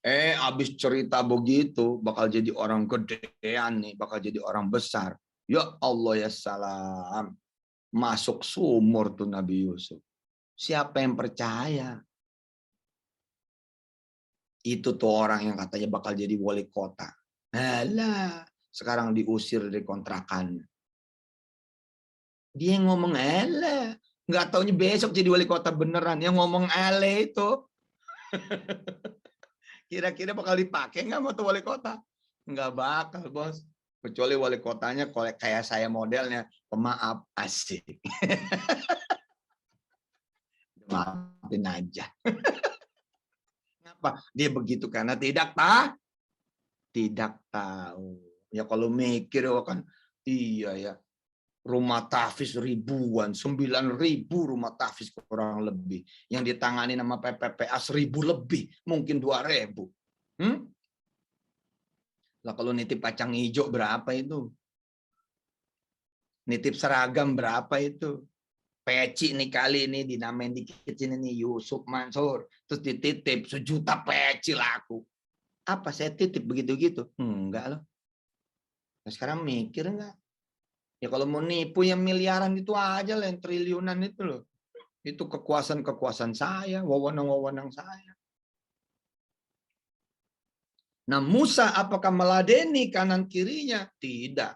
Habis cerita begitu, bakal jadi orang gedean nih, bakal jadi orang besar. Ya Allah ya salam. Masuk sumur tuh Nabi Yusuf. Siapa yang percaya? Itu tuh orang yang katanya bakal jadi wali kota. Alah, sekarang diusir dari kontrakan. Dia yang ngomong alah. Nggak taunya besok jadi wali kota beneran. Yang ngomong alah itu. Kira-kira bakal dipakai nggak sama tuh wali kota? Nggak bakal, bos. Kecuali wali kotanya kayak saya modelnya. Pemaaf, asik. Maafin aja. Kenapa? Dia begitu karena tidak tahu. Ya kalau mikir kan, iya ya. Rumah tahfiz ribuan, 9.000 rumah tahfiz kurang lebih. Yang ditangani nama PPPA 1.000 lebih, mungkin 2.000. Lah kalau nitip kacang hijau berapa itu? Nitip seragam berapa itu? Peci nih kali ini dinamain dikit ini nih Yusuf Mansur. Terus dititip 1 juta peci laku. Apa saya titip begitu-gitu? Enggak loh. Nah, sekarang mikir enggak? Ya kalau mau nipu yang miliaran itu aja lah, yang triliunan itu loh. Itu kekuasaan saya, wewenang-wewenang saya. Nah Musa apakah meladeni kanan kirinya? Tidak.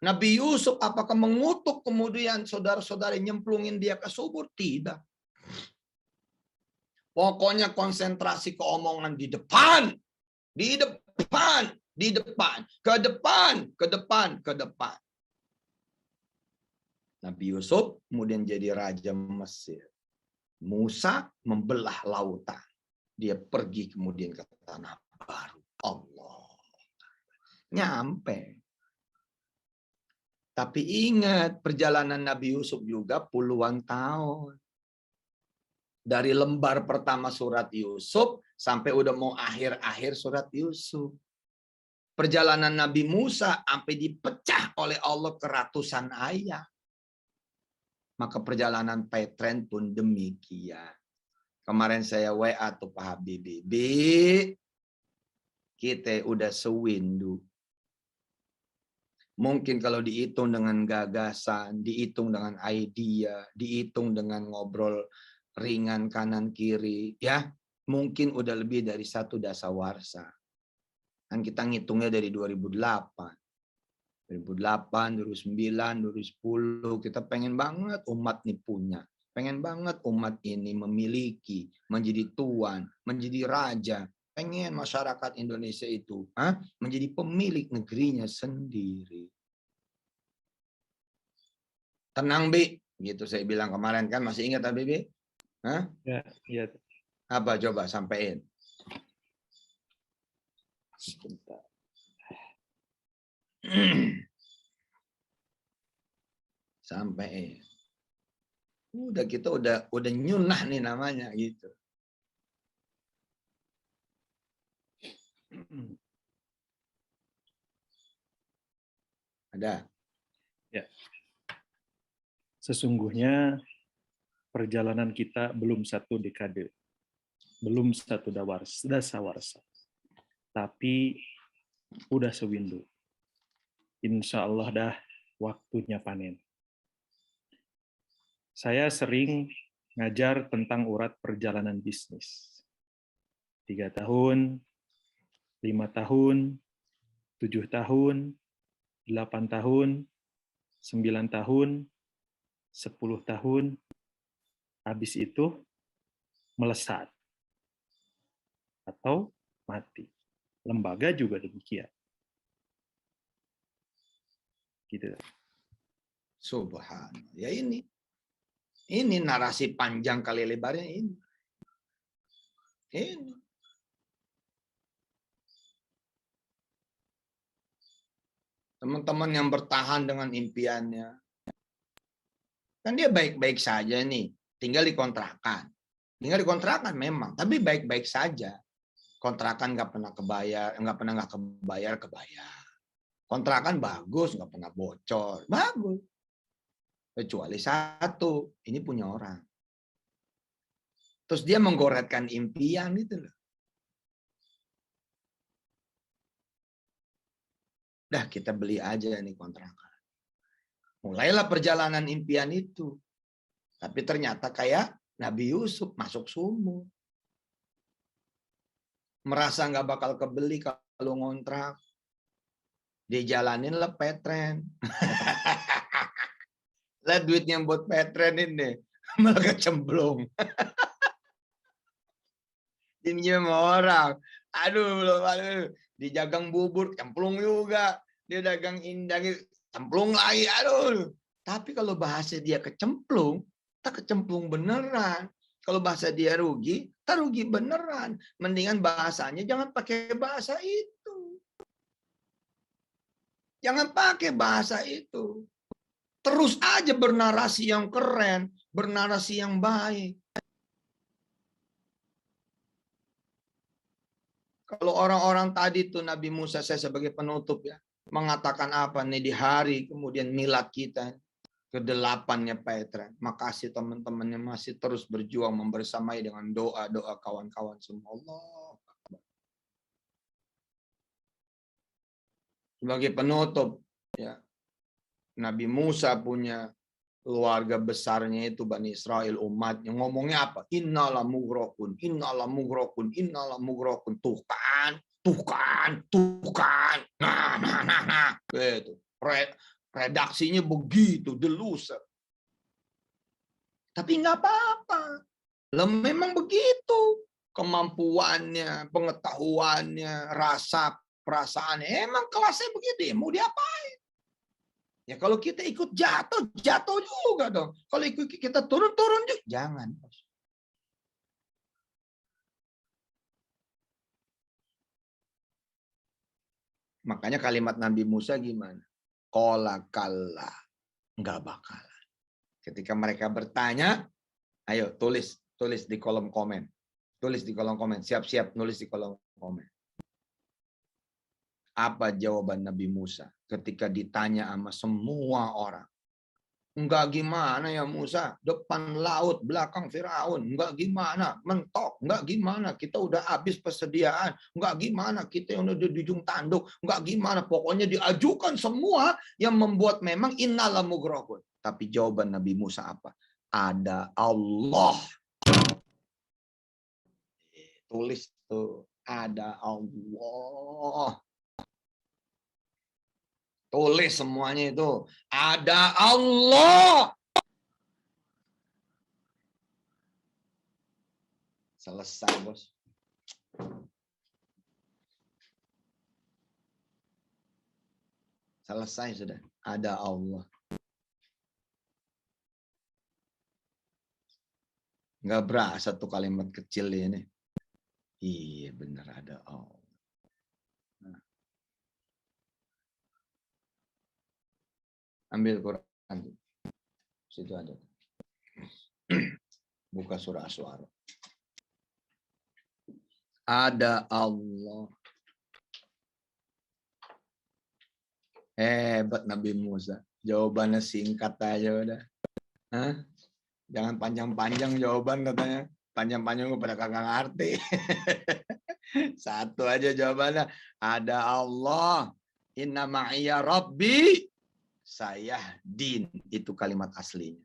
Nabi Yusuf apakah mengutuk kemudian saudara-saudara nyemplungin dia ke sumur? Tidak. Pokoknya konsentrasi ke omongan di depan. Di depan. Di depan. Ke depan. Ke depan. Ke depan. Nabi Yusuf kemudian jadi raja Mesir. Musa membelah lautan. Dia pergi kemudian ke tanah baru. Allah. Nyampe. Tapi ingat, perjalanan Nabi Yusuf juga puluhan tahun. Dari lembar pertama surat Yusuf sampai udah mau akhir-akhir surat Yusuf. Perjalanan Nabi Musa sampai dipecah oleh Allah ke ratusan ayat. Maka perjalanan Petren pun demikian. Kemarin saya WA tuh Pak Habibie. Kita udah sewindu. Mungkin kalau dihitung dengan gagasan, dihitung dengan idea, dihitung dengan ngobrol ringan kanan kiri, ya mungkin udah lebih dari 1 dasawarsa. Kan kita ngitungnya dari 2008. 2008, 2009, 2010, kita pengen banget umat ini punya. Pengen banget umat ini memiliki, menjadi tuan, menjadi raja. Pengen masyarakat Indonesia itu menjadi pemilik negerinya sendiri. Tenang, Bi. Gitu saya bilang kemarin kan. Masih ingat, Bi? Ya, iya. Apa coba sampein? Sebentar. Sampai udah kita udah nyunah nih namanya gitu. Ada? Ya. Sesungguhnya perjalanan kita belum 1 dekade, belum 1 dasawarsa, tapi udah sewindu. Insya Allah dah waktunya panen. Saya sering ngajar tentang urat perjalanan bisnis. 3 tahun, 5 tahun, 7 tahun, 8 tahun, 9 tahun, 10 tahun, habis itu melesat atau mati. Lembaga juga demikian. Gitu. Subhanallah. Ya ini narasi panjang kali lebarnya ini. Teman-teman yang bertahan dengan impiannya. Kan dia baik-baik saja nih. Tinggal dikontrakan. Tinggal dikontrakan memang. Tapi baik-baik saja. Kontrakan nggak pernah kebayar. Kebayar. Kontrakan bagus. Nggak pernah bocor. Bagus. Kecuali 1. Ini punya orang. Terus dia menggoretkan impian itu loh. Dah kita beli aja nih kontrakan. Mulailah perjalanan impian itu. Tapi ternyata kayak Nabi Yusuf masuk sumur. Merasa nggak bakal kebeli kalau ngontrak. Dijalanin lah Petren. Lah duitnya buat Petren ini malah kecemplung. Ini sama orang. Aduh. Dijagang bubur, cemplung juga. Dia dagang indang, cemplung lagi. Aduh. Tapi kalau bahasa dia kecemplung, tak kecemplung beneran. Kalau bahasa dia rugi, tak rugi beneran. Mendingan bahasanya jangan pakai bahasa itu. Jangan pakai bahasa itu. Terus aja bernarasi yang keren, bernarasi yang baik. Kalau orang-orang tadi tuh Nabi Musa, saya sebagai penutup ya, mengatakan apa nih di hari kemudian milad kita ke-8-nya Petren. Makasih teman-teman yang masih terus berjuang membersamai dengan doa-doa kawan-kawan semua. Allah. Sebagai penutup ya, Nabi Musa punya keluarga besarnya itu Bani Israel, umatnya, ngomongnya apa? Innala mughraqun, innala mughraqun, innala mughraqun. Tuh kan. Nah. Gitu. Redaksinya begitu, deluser. Tapi nggak apa-apa. Lah memang begitu. Kemampuannya, pengetahuannya, rasa, perasaannya. Emang kelasnya begitu ya, mau diapain? Ya kalau kita ikut jatuh, jatuh juga dong. Kalau ikut kita turun juga. Jangan. Makanya kalimat Nabi Musa gimana? Qala kalla. Enggak bakalan. Ketika mereka bertanya, ayo tulis di kolom komen. Tulis di kolom komen. Siap-siap nulis di kolom komen. Apa jawaban Nabi Musa ketika ditanya sama semua orang? Enggak gimana ya Musa, depan laut, belakang Firaun, enggak gimana, mentok, enggak gimana, kita udah habis persediaan, enggak gimana, kita yang udah di ujung tanduk, enggak gimana, pokoknya diajukan semua yang membuat memang innala mughraqun. Tapi jawaban Nabi Musa apa? Ada Allah. Tulis tuh, ada Allah. Tulis semuanya itu. Ada Allah. Selesai, bos. Selesai sudah. Ada Allah. Nggak berasa tuh kalimat kecil ini. Iya benar ada Allah. Nah. Ambil Quran. Situ ada. Buka surah Asy-Syu'ara. Ada Allah. Hebat Nabi Musa. Jawabannya singkat aja udah. Hah? Jangan panjang-panjang jawaban katanya. Panjang-panjang gue pada kagak ngerti. Satu aja jawabannya. Ada Allah. Inna ma'iyya Rabbi. Saya din. Itu kalimat aslinya.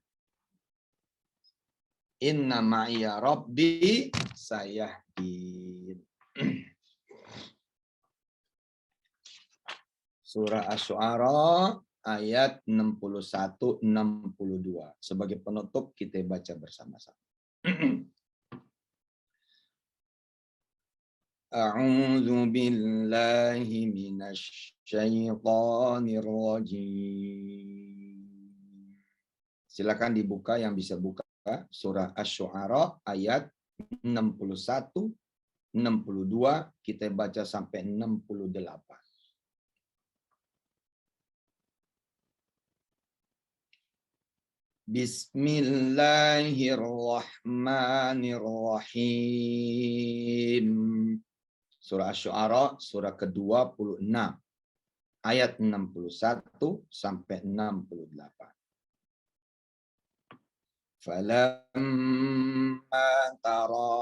Inna ma'iyya Rabbi. Saya din. Surah Asy-Syu'ara ayat 61-62. Sebagai penutup kita baca bersama-sama. A'udzu billahi minasy syaithanir rajim. Silakan dibuka yang bisa buka surah Asy-Syu'ara ayat 61, 62, kita baca sampai 68. Bismillahirrahmanirrahim. Surah Asy-Syu'ara, surah ke-26, ayat 61 sampai 68. Falamma tara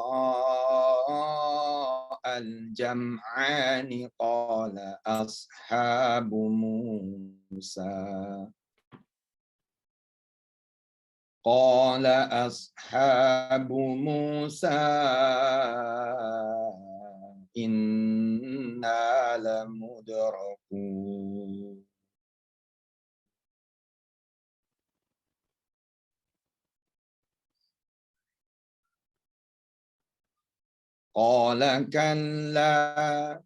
al-jam'ani qala ashabu Musa inna lamudrakun. Qala kalla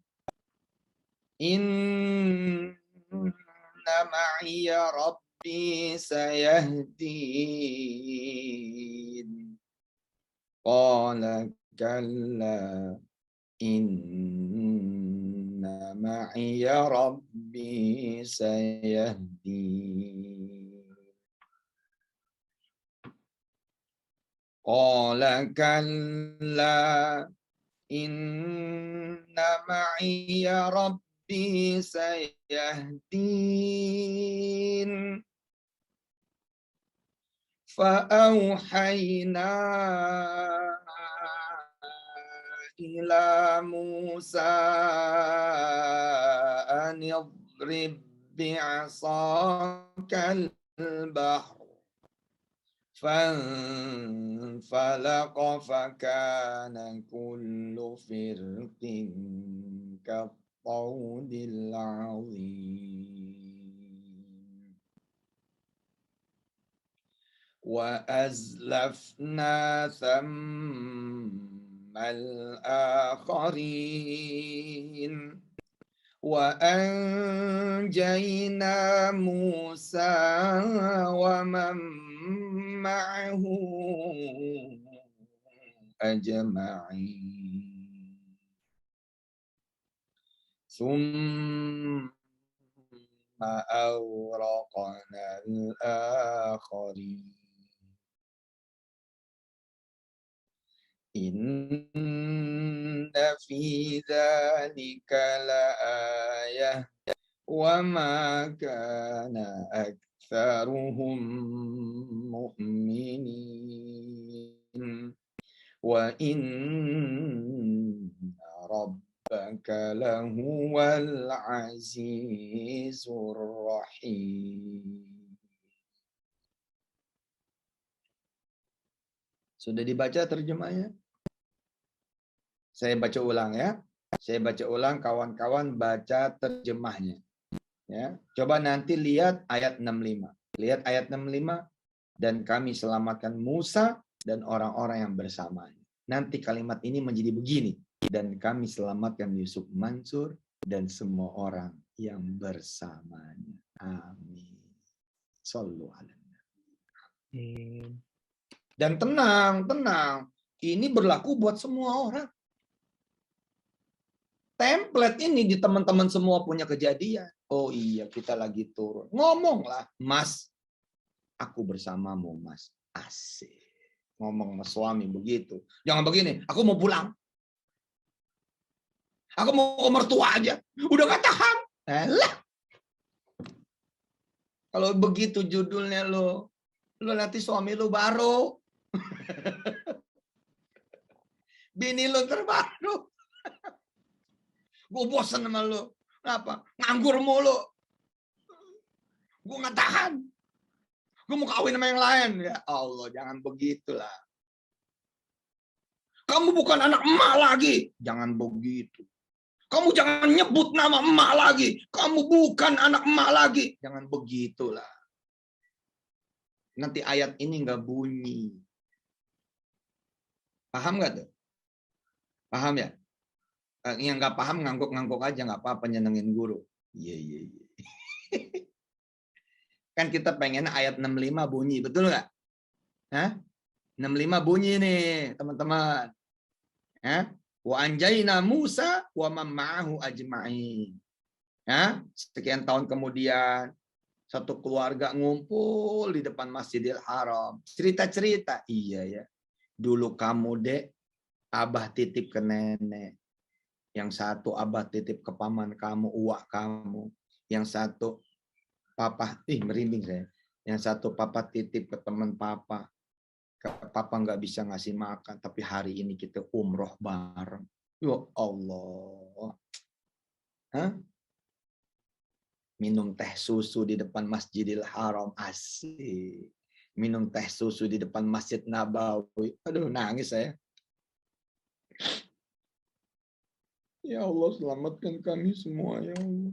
inna ma'iya rabbi sayahdin. Qala kalla inna ma'iya rabbi sayahdin. Qala kalla inna ma'iya rabbi sayahdin. Fa'auhayna ila Musa an idrib bi'asakal bahr. فانفلق فكان كل فرق كالطود العظيم وأزلفنا ثم الآخرين وأنجينا موسى ومن معه أجمعين ثم أغرقنا الآخرين إن في ذلك لآية وما كان أكثرهم مؤمنين وإن ربك لهو العزيز الرحيم. Sudah dibaca terjemahnya? Saya baca ulang ya. Saya baca ulang, kawan-kawan baca terjemahnya. Ya, coba nanti lihat ayat 65. Lihat ayat 65 dan kami selamatkan Musa dan orang-orang yang bersamanya. Nanti kalimat ini menjadi begini, dan kami selamatkan Yusuf Mansur dan semua orang yang bersamanya. Amin. Shallu alaihi. Dan tenang, tenang. Ini berlaku buat semua orang. Template ini di teman-teman semua punya kejadian. Oh iya, kita lagi turun. Ngomonglah, Mas. Aku bersamamu, Mas. Asik. Ngomong sama suami begitu. Jangan begini, aku mau pulang. Aku mau ke mertua aja. Udah gak tahan. Alah. Kalau begitu judulnya lo nanti suami lo baru. Bini lo terbaru. Gue bosan sama lo. Kenapa? Nganggur mulu. Gue gak tahan. Gue mau kawin sama yang lain. Ya Allah, jangan begitulah. Kamu bukan anak emak lagi. Jangan begitu. Kamu jangan nyebut nama emak lagi. Kamu bukan anak emak lagi. Jangan begitulah. Nanti ayat ini nggak bunyi. Paham nggak tuh? Paham ya? Yang nggak paham ngangguk-ngangguk aja, nggak apa-apa, nyenengin guru. Iya. Kan kita pengen ayat 65 bunyi, betul nggak? Hah? 65 bunyi nih, teman-teman. Hah? Wa anjayna Musa wa ma'ahu ajma'in. Ya, sekian tahun kemudian satu keluarga ngumpul di depan Masjidil Haram. Cerita-cerita, iya ya. Dulu kamu, Dek, Abah titip ke nenek. Yang satu Abah titip ke paman kamu, uak kamu. Yang satu Papa, merinding saya. Yang satu Papa titip ke teman Papa. Papa nggak bisa ngasih makan, tapi hari ini kita umroh bareng. Ya Allah. Hah? Minum teh susu di depan Masjidil Haram, asik. Minum teh susu di depan Masjid Nabawi. Aduh, nangis saya. Ya Allah, selamatkan kami semua, ya Allah.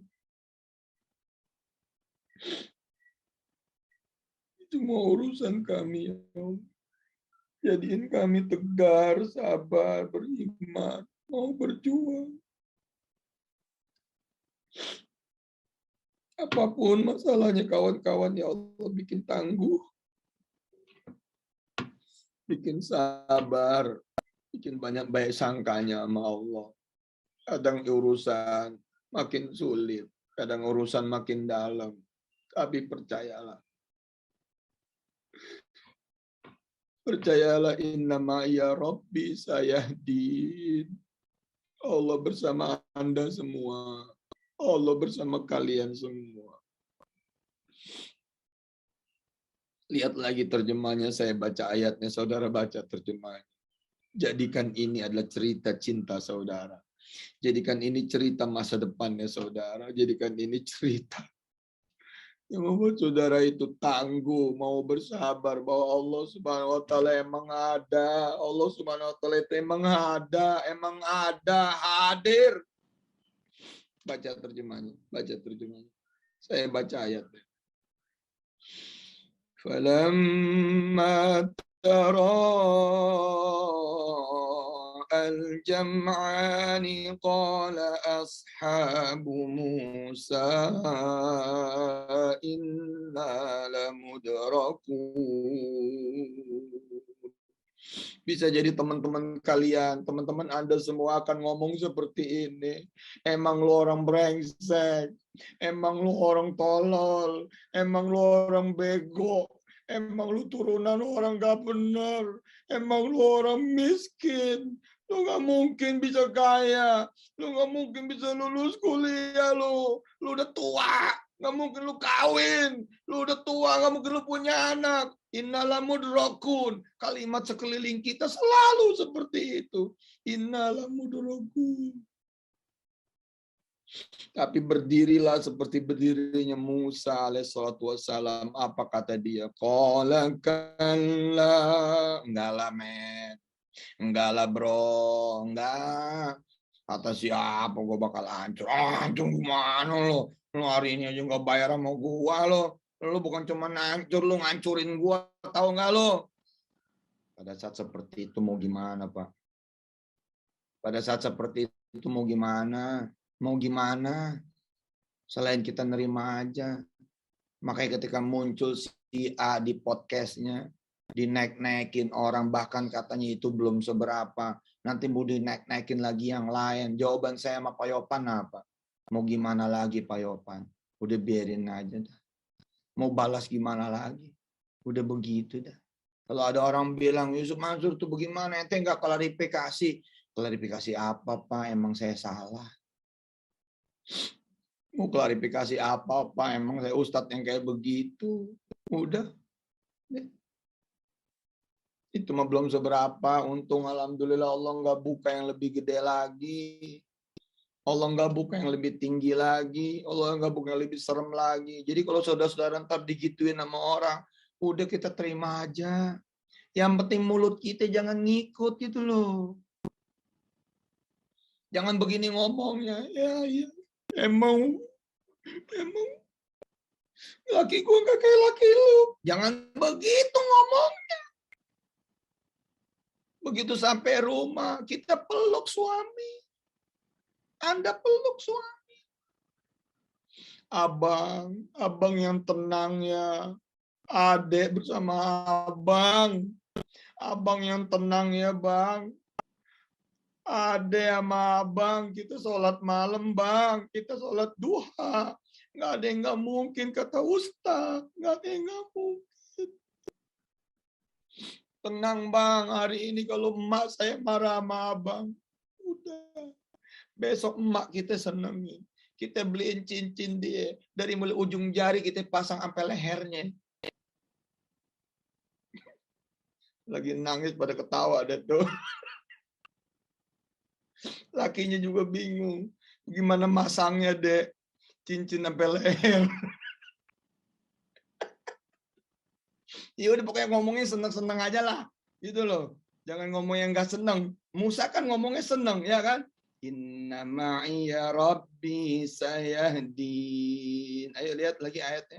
Semua urusan kami, ya Allah. Jadiin kami tegar, sabar, beriman, mau berjuang. Apapun masalahnya kawan-kawan, ya Allah, bikin tangguh. Bikin sabar. Bikin banyak baik sangkanya sama Allah. Kadang urusan makin sulit. Kadang urusan makin dalam. Tapi percayalah. Percayalah, innama ya Rabbi sayahdin. Allah bersama Anda semua. Allah bersama kalian semua. Lihat lagi terjemahnya, saya baca ayatnya, saudara baca terjemahnya. Jadikan ini adalah cerita cinta saudara. Jadikan ini cerita masa depannya saudara. Jadikan ini cerita yang membuat saudara itu tangguh, mau bersabar bahwa Allah Subhanahu wa taala emang ada. Allah Subhanahu wa taala itu emang ada, hadir. Baca terjemahnya, Saya baca ayatnya. Falamma tara الجمعان قال أصحاب موسى إنا لمدركون. Bisa jadi teman-teman kalian, teman-teman Anda semua akan ngomong seperti ini. Emang lu orang brengsek, emang lu orang tolol, emang lu orang bego, emang lu turunan orang gak bener, emang lu orang miskin, lu gak mungkin bisa kaya, lu gak mungkin bisa lulus kuliah, lu udah tua, gak mungkin lu kawin, lu udah tua, gak mungkin lu punya anak. Innalamudrokun. Kalimat sekeliling kita selalu seperti itu. Innalamudrokun. Tapi berdirilah seperti berdirinya Musa alaihissalatu wassalam. Apa kata dia? Qala kalla. Enggak lah men. Enggak lah bro. Enggak. Kata siapa gue bakal hancur. Hancur gimana lo? Lo hari ini aja nggak bayar sama gua lo. Lo bukan cuma hancur, lo ngancurin gua, tahu nggak lo? Pada saat seperti itu mau gimana, Pak? Pada saat seperti itu mau gimana? Mau gimana? Selain kita nerima aja. Makanya ketika muncul si A di podcastnya, dinaik-naikin orang, bahkan katanya itu belum seberapa. Nanti mau dinaik-naikin lagi yang lain. Jawaban saya sama Pak Yopan apa? Mau gimana lagi Pak Yopan? Udah biarin aja dah. Mau balas gimana lagi? Udah begitu dah. Kalau ada orang bilang, Yusuf Mansur tuh bagaimana? Ente nggak klarifikasi. Klarifikasi apa Pak? Emang saya salah. Mau klarifikasi apa Pak? Emang saya ustadz yang kayak begitu. Udah. Itu mah belum seberapa. Untung alhamdulillah Allah nggak buka yang lebih gede lagi. Allah nggak buka yang lebih tinggi lagi. Allah nggak buka yang lebih serem lagi. Jadi kalau saudara-saudara ntar digituin sama orang, udah kita terima aja. Yang penting mulut kita jangan ngikut gitu loh. Jangan begini ngomongnya. Ya. Emang laki gue nggak kayak laki lu. Jangan begitu ngomongnya. Begitu sampai rumah, kita peluk suami. Anda peluk suami. Abang yang tenang ya. Adek bersama abang yang tenang ya bang. Adek sama abang, kita sholat malam bang. Kita sholat duha. Nggak ada yang nggak mungkin, kata Ustaz. Nggak ada yang nggak mungkin. Tenang bang, hari ini kalau emak saya marah sama abang. Udah. Besok emak kita senengin. Kita beliin cincin dia. Dari mulai ujung jari kita pasang sampai lehernya. Lagi nangis pada ketawa deh tuh. Lakinya juga bingung. Gimana masangnya dek. Cincin sampai leher. Ya udah pokoknya ngomongnya seneng-seneng aja lah. Gitu loh. Jangan ngomong yang gak seneng. Musa kan ngomongnya seneng, ya kan? Inna ma'iya rabbi sayahdin. Ayo lihat lagi ayatnya.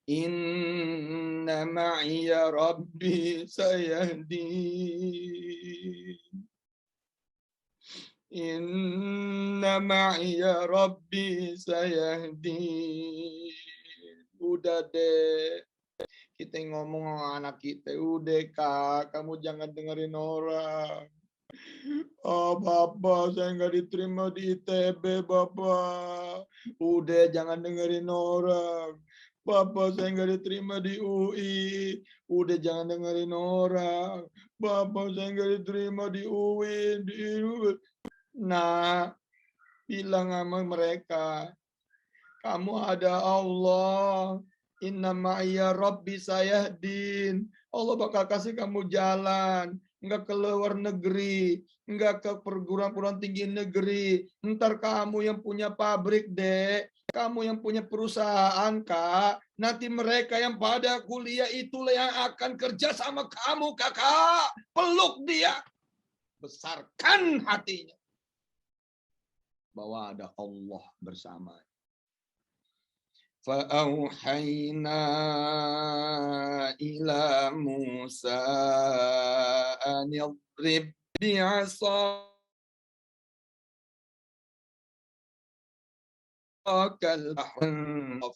Inna ma'iya rabbi sayahdin. Inna ma'iya rabbi sayahdin. Udah deh. Kita ngomong sama anak kita. Udah kak, kamu jangan dengerin orang. Oh Bapak, saya nggak diterima di ITB, Bapak. Udah, jangan dengerin orang. Bapak, saya nggak diterima di UI. Udah, jangan dengerin orang. Bapak, saya nggak diterima di UIN. Nah, bilang sama mereka, kamu ada Allah. Inna ma'iyya rabbi sayahdin. Allah bakal kasih kamu jalan. Enggak ke luar negeri, enggak ke perguruan tinggi negeri. Ntar kamu yang punya pabrik, Dek. Kamu yang punya perusahaan, Kak. Nanti mereka yang pada kuliah itulah yang akan kerja sama kamu, Kakak. Peluk dia. Besarkan hatinya. Bahwa ada Allah bersama. فأوحينا إلى موسى أن اضرب bi'asa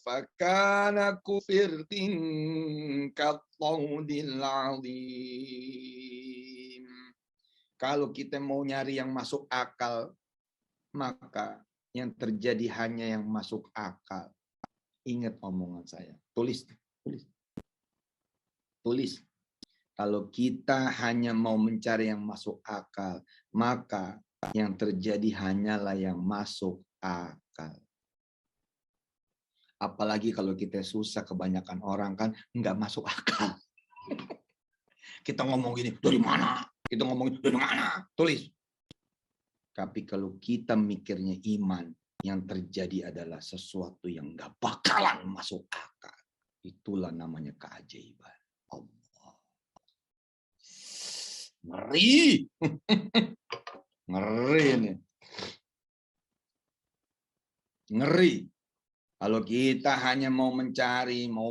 fakana kufirtin kattaudil azim. Kalau kita mau nyari yang masuk akal, maka yang terjadi hanya yang masuk akal. Ingat omongan saya. Tulis. Kalau kita hanya mau mencari yang masuk akal, maka yang terjadi hanyalah yang masuk akal. Apalagi kalau kita susah, kebanyakan orang kan nggak masuk akal. Kita ngomong gini, dari mana? Kita ngomong dari mana? Tulis. Tapi kalau kita mikirnya iman, yang terjadi adalah sesuatu yang nggak bakalan masuk akal. Itulah namanya keajaiban Allah. Ngeri. Ngeri nih. Ngeri. Kalau kita hanya mau mencari, mau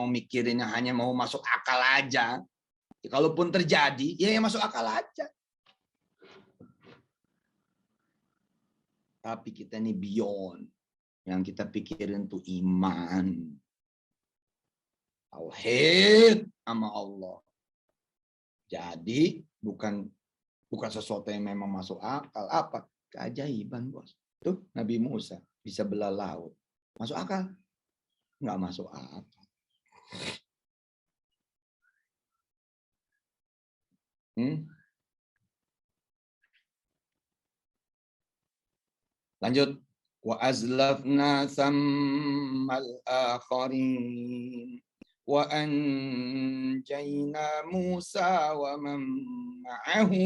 mikirinnya hanya mau masuk akal aja. Ya, kalaupun terjadi, ya yang masuk akal aja. Tapi kita ini beyond. Yang kita pikirin tuh iman. Tauhid sama Allah. Jadi bukan sesuatu yang memang masuk akal. Apa? Keajaiban, bos. Tuh Nabi Musa bisa belah laut. Masuk akal? Nggak masuk akal. Lanjut. Wa azlafna thammal akharin wa anjayna Musa wa man ma'ahu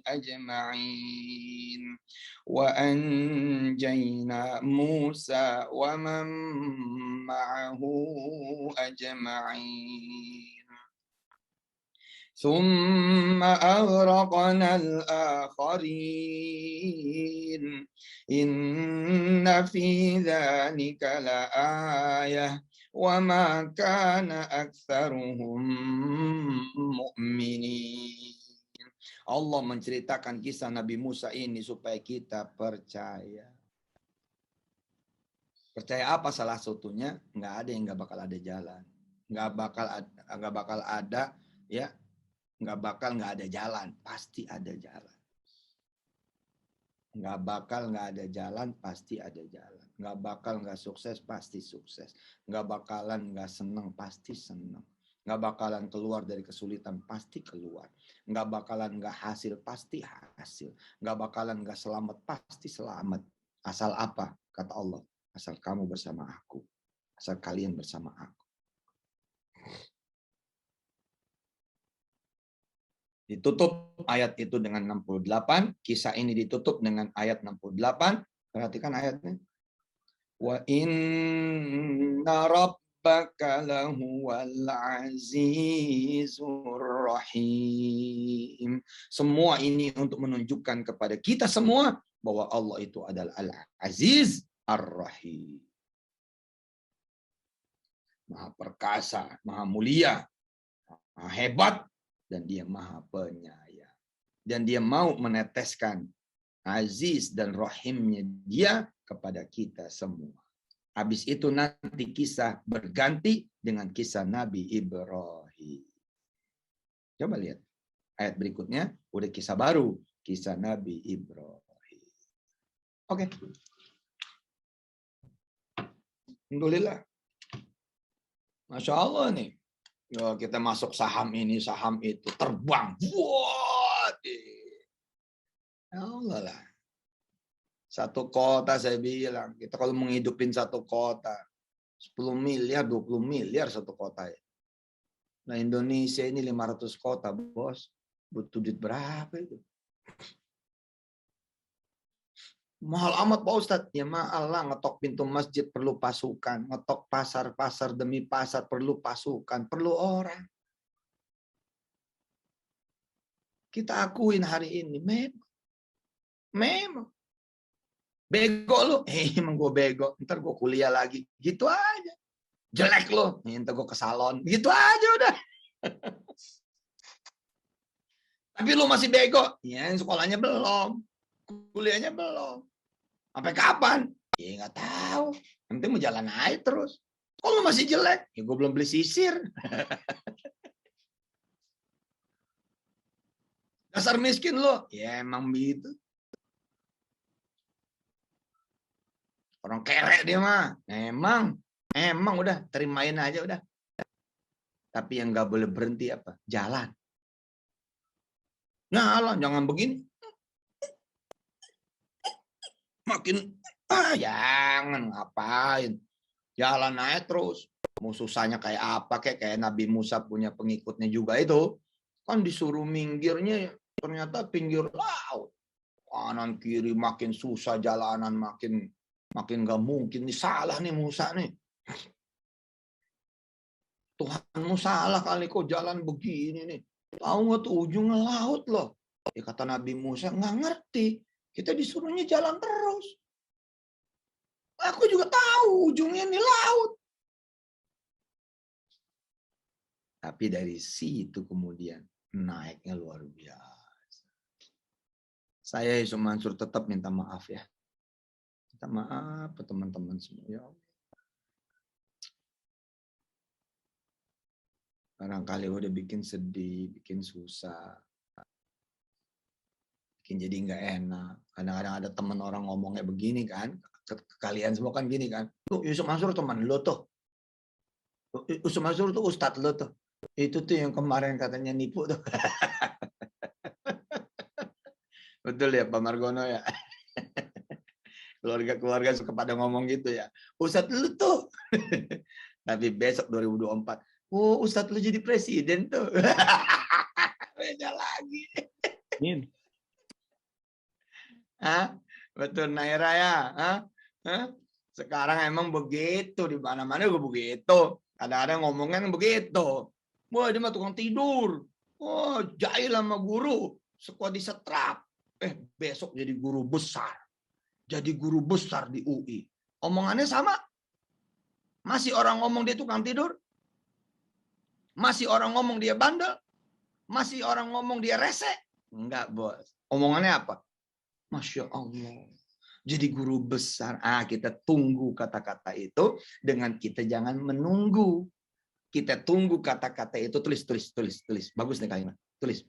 ajma'in. وأنجينا موسى ومن معه أجمعين ثم أغرقنا الآخرين إن في ذلك لآية وما كان أكثرهم مؤمنين. Allah menceritakan kisah Nabi Musa ini supaya kita percaya. Percaya apa salah satunya? Nggak ada yang nggak bakal ada jalan. Nggak bakal nggak ada jalan. Pasti ada jalan. Nggak bakal nggak ada jalan, pasti ada jalan. Nggak bakal nggak sukses, pasti sukses. Nggak bakalan nggak senang, pasti senang. Nggak bakalan keluar dari kesulitan, pasti keluar. Nggak bakalan nggak hasil, pasti hasil. Nggak bakalan nggak selamat, pasti selamat. Asal apa? Kata Allah. Asal kamu bersama aku. Asal kalian bersama aku. Ditutup ayat itu dengan 68. Kisah ini ditutup dengan ayat 68. Perhatikan ayatnya. Wa inna rabbaka lahuwal azizur rahim. Semua ini untuk menunjukkan kepada kita semua bahwa Allah itu adalah Al-Aziz Ar-Rahim. Maha perkasa, maha mulia, maha hebat, dan dia maha penyayang. Dan dia mau meneteskan Aziz dan Rahimnya dia kepada kita semua. Habis itu nanti kisah berganti dengan kisah Nabi Ibrahim. Coba lihat. Ayat berikutnya udah kisah baru. Kisah Nabi Ibrahim. Oke. Alhamdulillah. Masya Allah nih. Kita masuk saham ini, saham itu. Terbang. Wah. Ya Allah lah. Satu kota saya bilang, kita kalau menghidupin satu kota, 10 miliar, 20 miliar satu kota. Nah Indonesia ini 500 kota, bos. Butuh duit berapa itu? Mahal amat Pak Ustadz. Ya mahal lah, ngetok pintu masjid perlu pasukan. Ngetok pasar-pasar demi pasar perlu pasukan, perlu orang. Kita akuin hari ini, memang. Bego lu, emang gue bego. Ntar gue kuliah lagi, gitu aja. Jelek lu, ntar gue ke salon, gitu aja udah. Tapi lu masih bego. Ya, sekolahnya belum. Kuliahnya belum. Sampai kapan? Ya nggak tahu. Yang penting mau jalan aja terus. Kalau lu masih jelek, ya gue belum beli sisir. Dasar miskin lo. Ya emang begitu. Orang kere dia mah. Emang udah terimain aja udah. Tapi yang nggak boleh berhenti apa? Jalan. Jalan, jangan begini. Makin jangan ngapain. Jalan aja terus. Mau susahnya kayak apa kayak Nabi Musa punya pengikutnya juga itu. Kan disuruh minggirnya ternyata pinggir laut. Kanan kiri makin susah jalanan makin nggak mungkin. Ini salah nih Musa nih. Tuhanmu salah kali kok jalan begini nih. Tahu nggak tuh ujungnya laut loh. Ya kata Nabi Musa nggak ngerti. Kita disuruhnya jalan terus. Aku juga tahu ujungnya ini laut. Tapi dari situ kemudian naiknya luar biasa. Saya Yusuf Mansur tetap minta maaf ya. Minta maaf ke teman-teman semua. Ya Allah. Barangkali udah bikin sedih, bikin susah. Bikin jadi nggak enak. Kadang-kadang ada teman orang ngomongnya begini kan. Kalian semua kan gini kan. Tuh Yusuf Mansur teman lo tuh. Yusuf Mansur tuh ustadz lo tuh. Itu tuh yang kemarin katanya nipu tuh. Betul ya Pak Margono ya. Keluarga-keluarga suka pada ngomong gitu ya. Ustadz lu tuh. Tapi besok 2024. Oh Ustadz lu jadi presiden tuh. Beda lagi. Amin. Hah? Betul Naira ya? Hah? Sekarang emang begitu. Di mana-mana gue begitu. Kadang-kadang ngomongnya begitu. Wah dia mah tukang tidur. Oh jahil sama guru. Sekolah disetrap. Besok jadi guru besar. Jadi guru besar di UI. Omongannya sama. Masih orang ngomong dia tukang tidur. Masih orang ngomong dia bandel. Masih orang ngomong dia rese. Enggak bos. Omongannya apa? Masya Allah. Jadi guru besar. Kita tunggu kata-kata itu. Dengan kita jangan menunggu. Kita tunggu kata-kata itu. Tulis. Bagus nih kalimat. Tulis.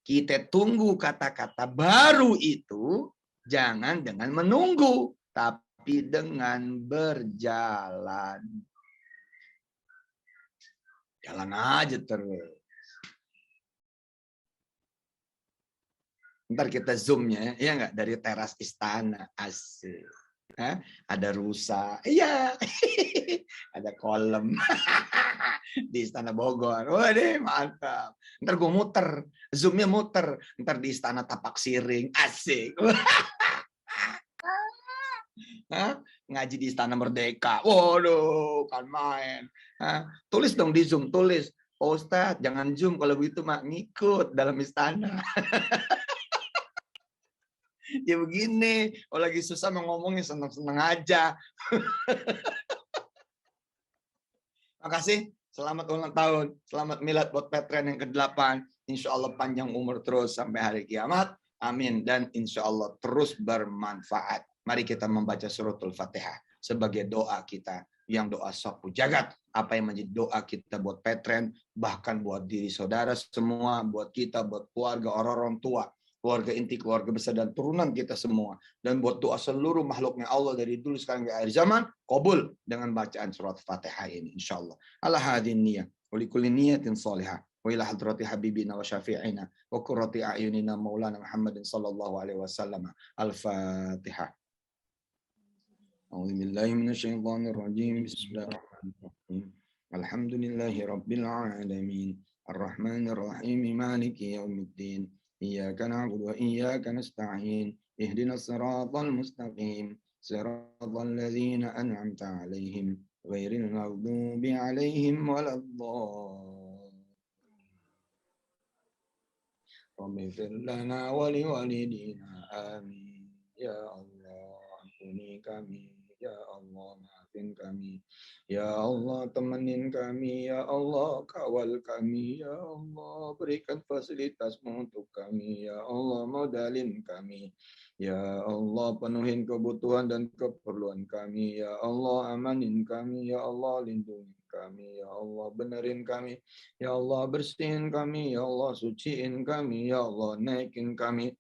Kita tunggu kata-kata baru itu. Jangan dengan menunggu. Tapi dengan berjalan. Jalan aja terus. Ntar kita zoomnya ya nggak dari teras istana asik. Ada rusa, iya, ada kolam di Istana Bogor. Waduh mantap. Ntar gue muter, zoomnya muter. Ntar di Istana Tapak Siring, asik. Ngaji di Istana Merdeka. Waduh, kan main. Tulis dong di zoom, tulis. Oh, Ustadz, jangan zoom kalau begitu mak ngikut dalam istana. Ya begini, kalau lagi susah mau ngomongnya seneng-seneng aja. Makasih, selamat ulang tahun, selamat milad buat Petren yang ke-8. Insya Allah panjang umur terus sampai hari kiamat. Amin. Dan insya Allah terus bermanfaat. Mari kita membaca suratul Fatihah sebagai doa kita. Yang doa sapu jagat. Apa yang menjadi doa kita buat Petren, bahkan buat diri saudara semua, buat kita, buat keluarga, orang-orang tua. Keluarga inti, keluarga besar, dan turunan kita semua. Dan buat doa seluruh makhluknya Allah dari dulu sekarang ke akhir zaman, qabul dengan bacaan surat Fatihah ini insyaallah. Ala hadin niyah, wa likulli niyatin salihah, wa ila hadrati habibina wa syafi'ina, wa qurrati a'yunina maulana Muhammadin sallallahu alaihi wasallam. Al-Fatihah. A'udzu billahi minasyaitonir rajim. Bismillahirrahmanirrahim. Alhamdulillahi rabbil alamin. Ar-Rahmanir Rahim. Maliki yaumiddin. إياك نعبد وإياك نستعين اهدنا الصراط المستقيم صراط الذين أنعمت عليهم غير المغضوب عليهم ولا الضالين رب اغفر لنا ولوالدينا آمين يا الله ampuni kami ya Allah maafin kami. Ya Allah, temenin kami. Ya Allah, kawal kami. Ya Allah, berikan fasilitasmu untuk kami. Ya Allah, modalin kami. Ya Allah, penuhin kebutuhan dan keperluan kami. Ya Allah, amanin kami. Ya Allah, lindungi kami. Ya Allah, benerin kami. Ya Allah, bersihin kami. Ya Allah, suciin kami. Ya Allah, naikin kami.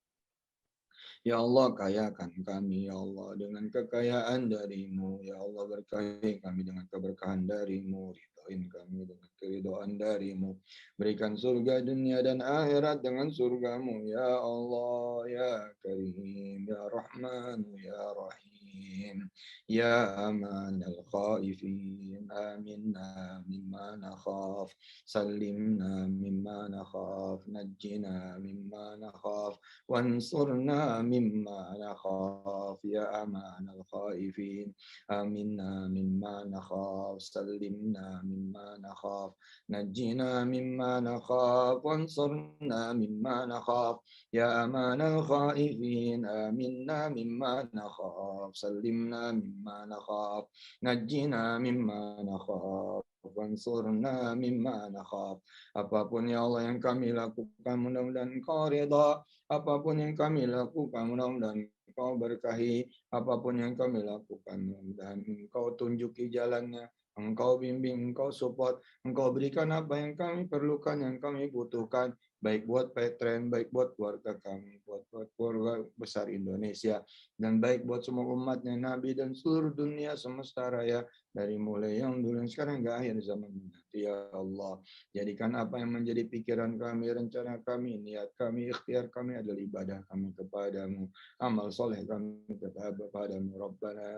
Ya Allah, kayakan kami, ya Allah, dengan kekayaan dari-Mu. Ya Allah, berkahi kami dengan keberkahan dari-Mu. Ridhoin kami dengan keridhaan dari-Mu. Berikan surga dunia dan akhirat dengan surga-Mu. Ya Allah, ya Karim, ya Rahman, ya Rahim. Ya aman al-khaifin. Aminna mimma nakhaf. Salimna mimma nakhaf. Najjina mimma nakhaf. وانصرنا مما نخاف يا أمان الخائفين آمنا مما نخاف سلمنا مما نخاف نجنا مما نخاف وانصرنا مما نخاف يا أمان الخائفين آمنا مما نخاف سلمنا مما نخاف نجنا مما نخاف wansurna mimma nakhaf. Apapun ya Allah yang kami lakukan, mudah-mudahan Engkau ridha. Apapun yang kami lakukan, mudah-mudahan Engkau berkahi. Apapun yang kami lakukan, mudah-mudahan Engkau tunjuki jalannya. Engkau bimbing, Engkau support, Engkau berikan apa yang kami perlukan, yang kami butuhkan. Baik buat Petren, baik buat keluarga kami, buat keluarga besar Indonesia, dan baik buat semua umatnya Nabi dan seluruh dunia semesta raya. Dari mulai yang dulu yang sekarang hingga akhir zaman nanti ya Allah. Jadikan apa yang menjadi pikiran kami, rencana kami, niat kami, ikhtiar kami adalah ibadah kami kepadamu. Amal soleh kami kepadamu. Rabbana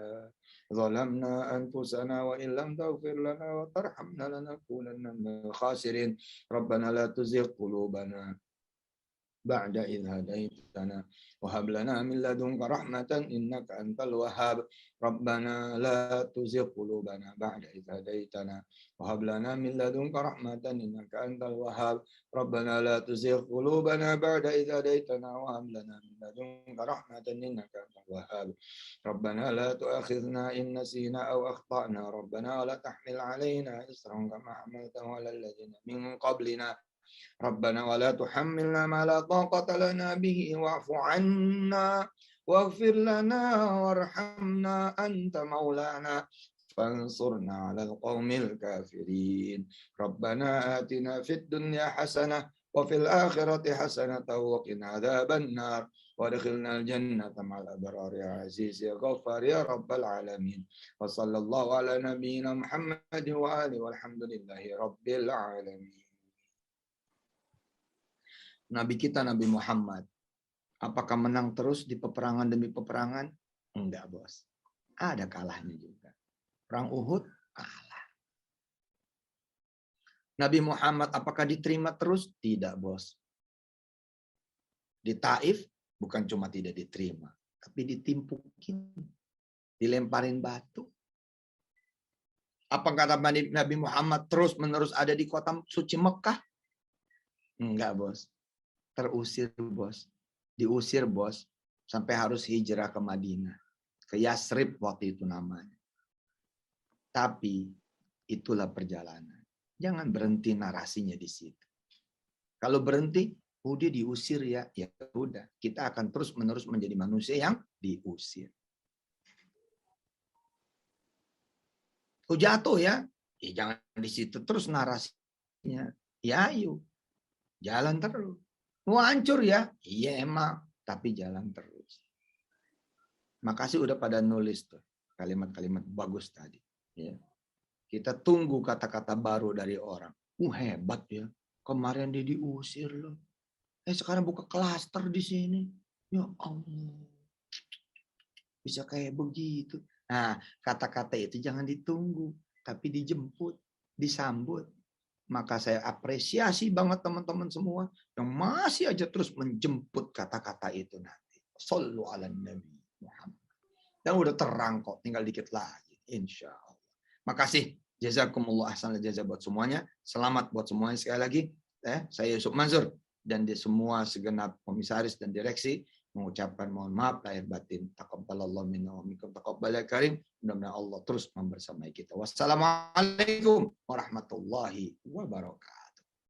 zalamna anfusana wa illam taghfir lana wa tarhamna lanakunanna minal khasirin. Rabbana la tuzigh qulubana بعد إذ هديتنا وهب لنا من لدنك رحمة إنك أنت الوهاب ربنا لا تزغ قلوبنا بعد إذ هديتنا وهب لنا من لدنك رحمة إنك أنت الوهاب ربنا لا تزغ قلوبنا بعد إذ هديتنا وهب لنا من لدنك رحمة إنك أنت الوهاب ربنا لا تؤاخذنا إن نسينا أو أخطأنا ربنا ولا تحمل علينا إصرا كما حملته على الذين من قبلنا ربنا ولا تحملنا ما لا طاقة لنا به واعف عنا واغفر لنا وارحمنا أنت مولانا فانصرنا على القوم الكافرين ربنا آتنا في الدنيا حسنة وفي الآخرة حسنة وقنا عذاب النار وادخلنا الجنة مع الأبرار يا عزيز يا غفار يا رب العالمين وصلى الله على نبينا محمد وآله والحمد لله رب العالمين. Nabi kita Nabi Muhammad, apakah menang terus di peperangan demi peperangan? Enggak, bos. Ada kalahnya juga. Perang Uhud kalah. Nabi Muhammad apakah diterima terus? Tidak, bos. Di Taif bukan cuma tidak diterima, tapi ditimpukin, dilemparin batu. Apakah Nabi Muhammad terus-menerus ada di kota suci Mekah? Enggak, bos. Terusir, bos. Diusir, bos. Sampai harus hijrah ke Madinah. Ke Yasrib waktu itu namanya. Tapi itulah perjalanan. Jangan berhenti narasinya di situ. Kalau berhenti, udah diusir ya. Ya udah. Kita akan terus-menerus menjadi manusia yang diusir. Oh, jatuh ya. Ya jangan di situ terus narasinya. Ya ayo. Jalan terus. Mau hancur ya? Iya emang, tapi jalan terus. Makasih udah pada nulis tuh kalimat-kalimat bagus tadi. Ya. Kita tunggu kata-kata baru dari orang. Hebat ya, kemarin dia diusir loh. Sekarang buka klaster di sini. Ya Allah, bisa kayak begitu. Nah, kata-kata itu jangan ditunggu, tapi dijemput, disambut. Maka saya apresiasi banget teman-teman semua yang masih aja terus menjemput kata-kata itu nanti. Shallu ala Nabi Muhammad. Dan udah terang kok, tinggal dikit lagi. Insya Allah. Makasih. Jazakumullah ahsanal jazaa buat semuanya. Selamat buat semuanya sekali lagi. Saya Yusuf Mansur dan di semua segenap komisaris dan direksi mengucapkan mohon maaf lahir batin. Taqabbalallahu minna wa minkum taqabbal ya karim. Mudah-mudahan Allah terus membersamai kita. Wassalamualaikum warahmatullahi wabarakatuh.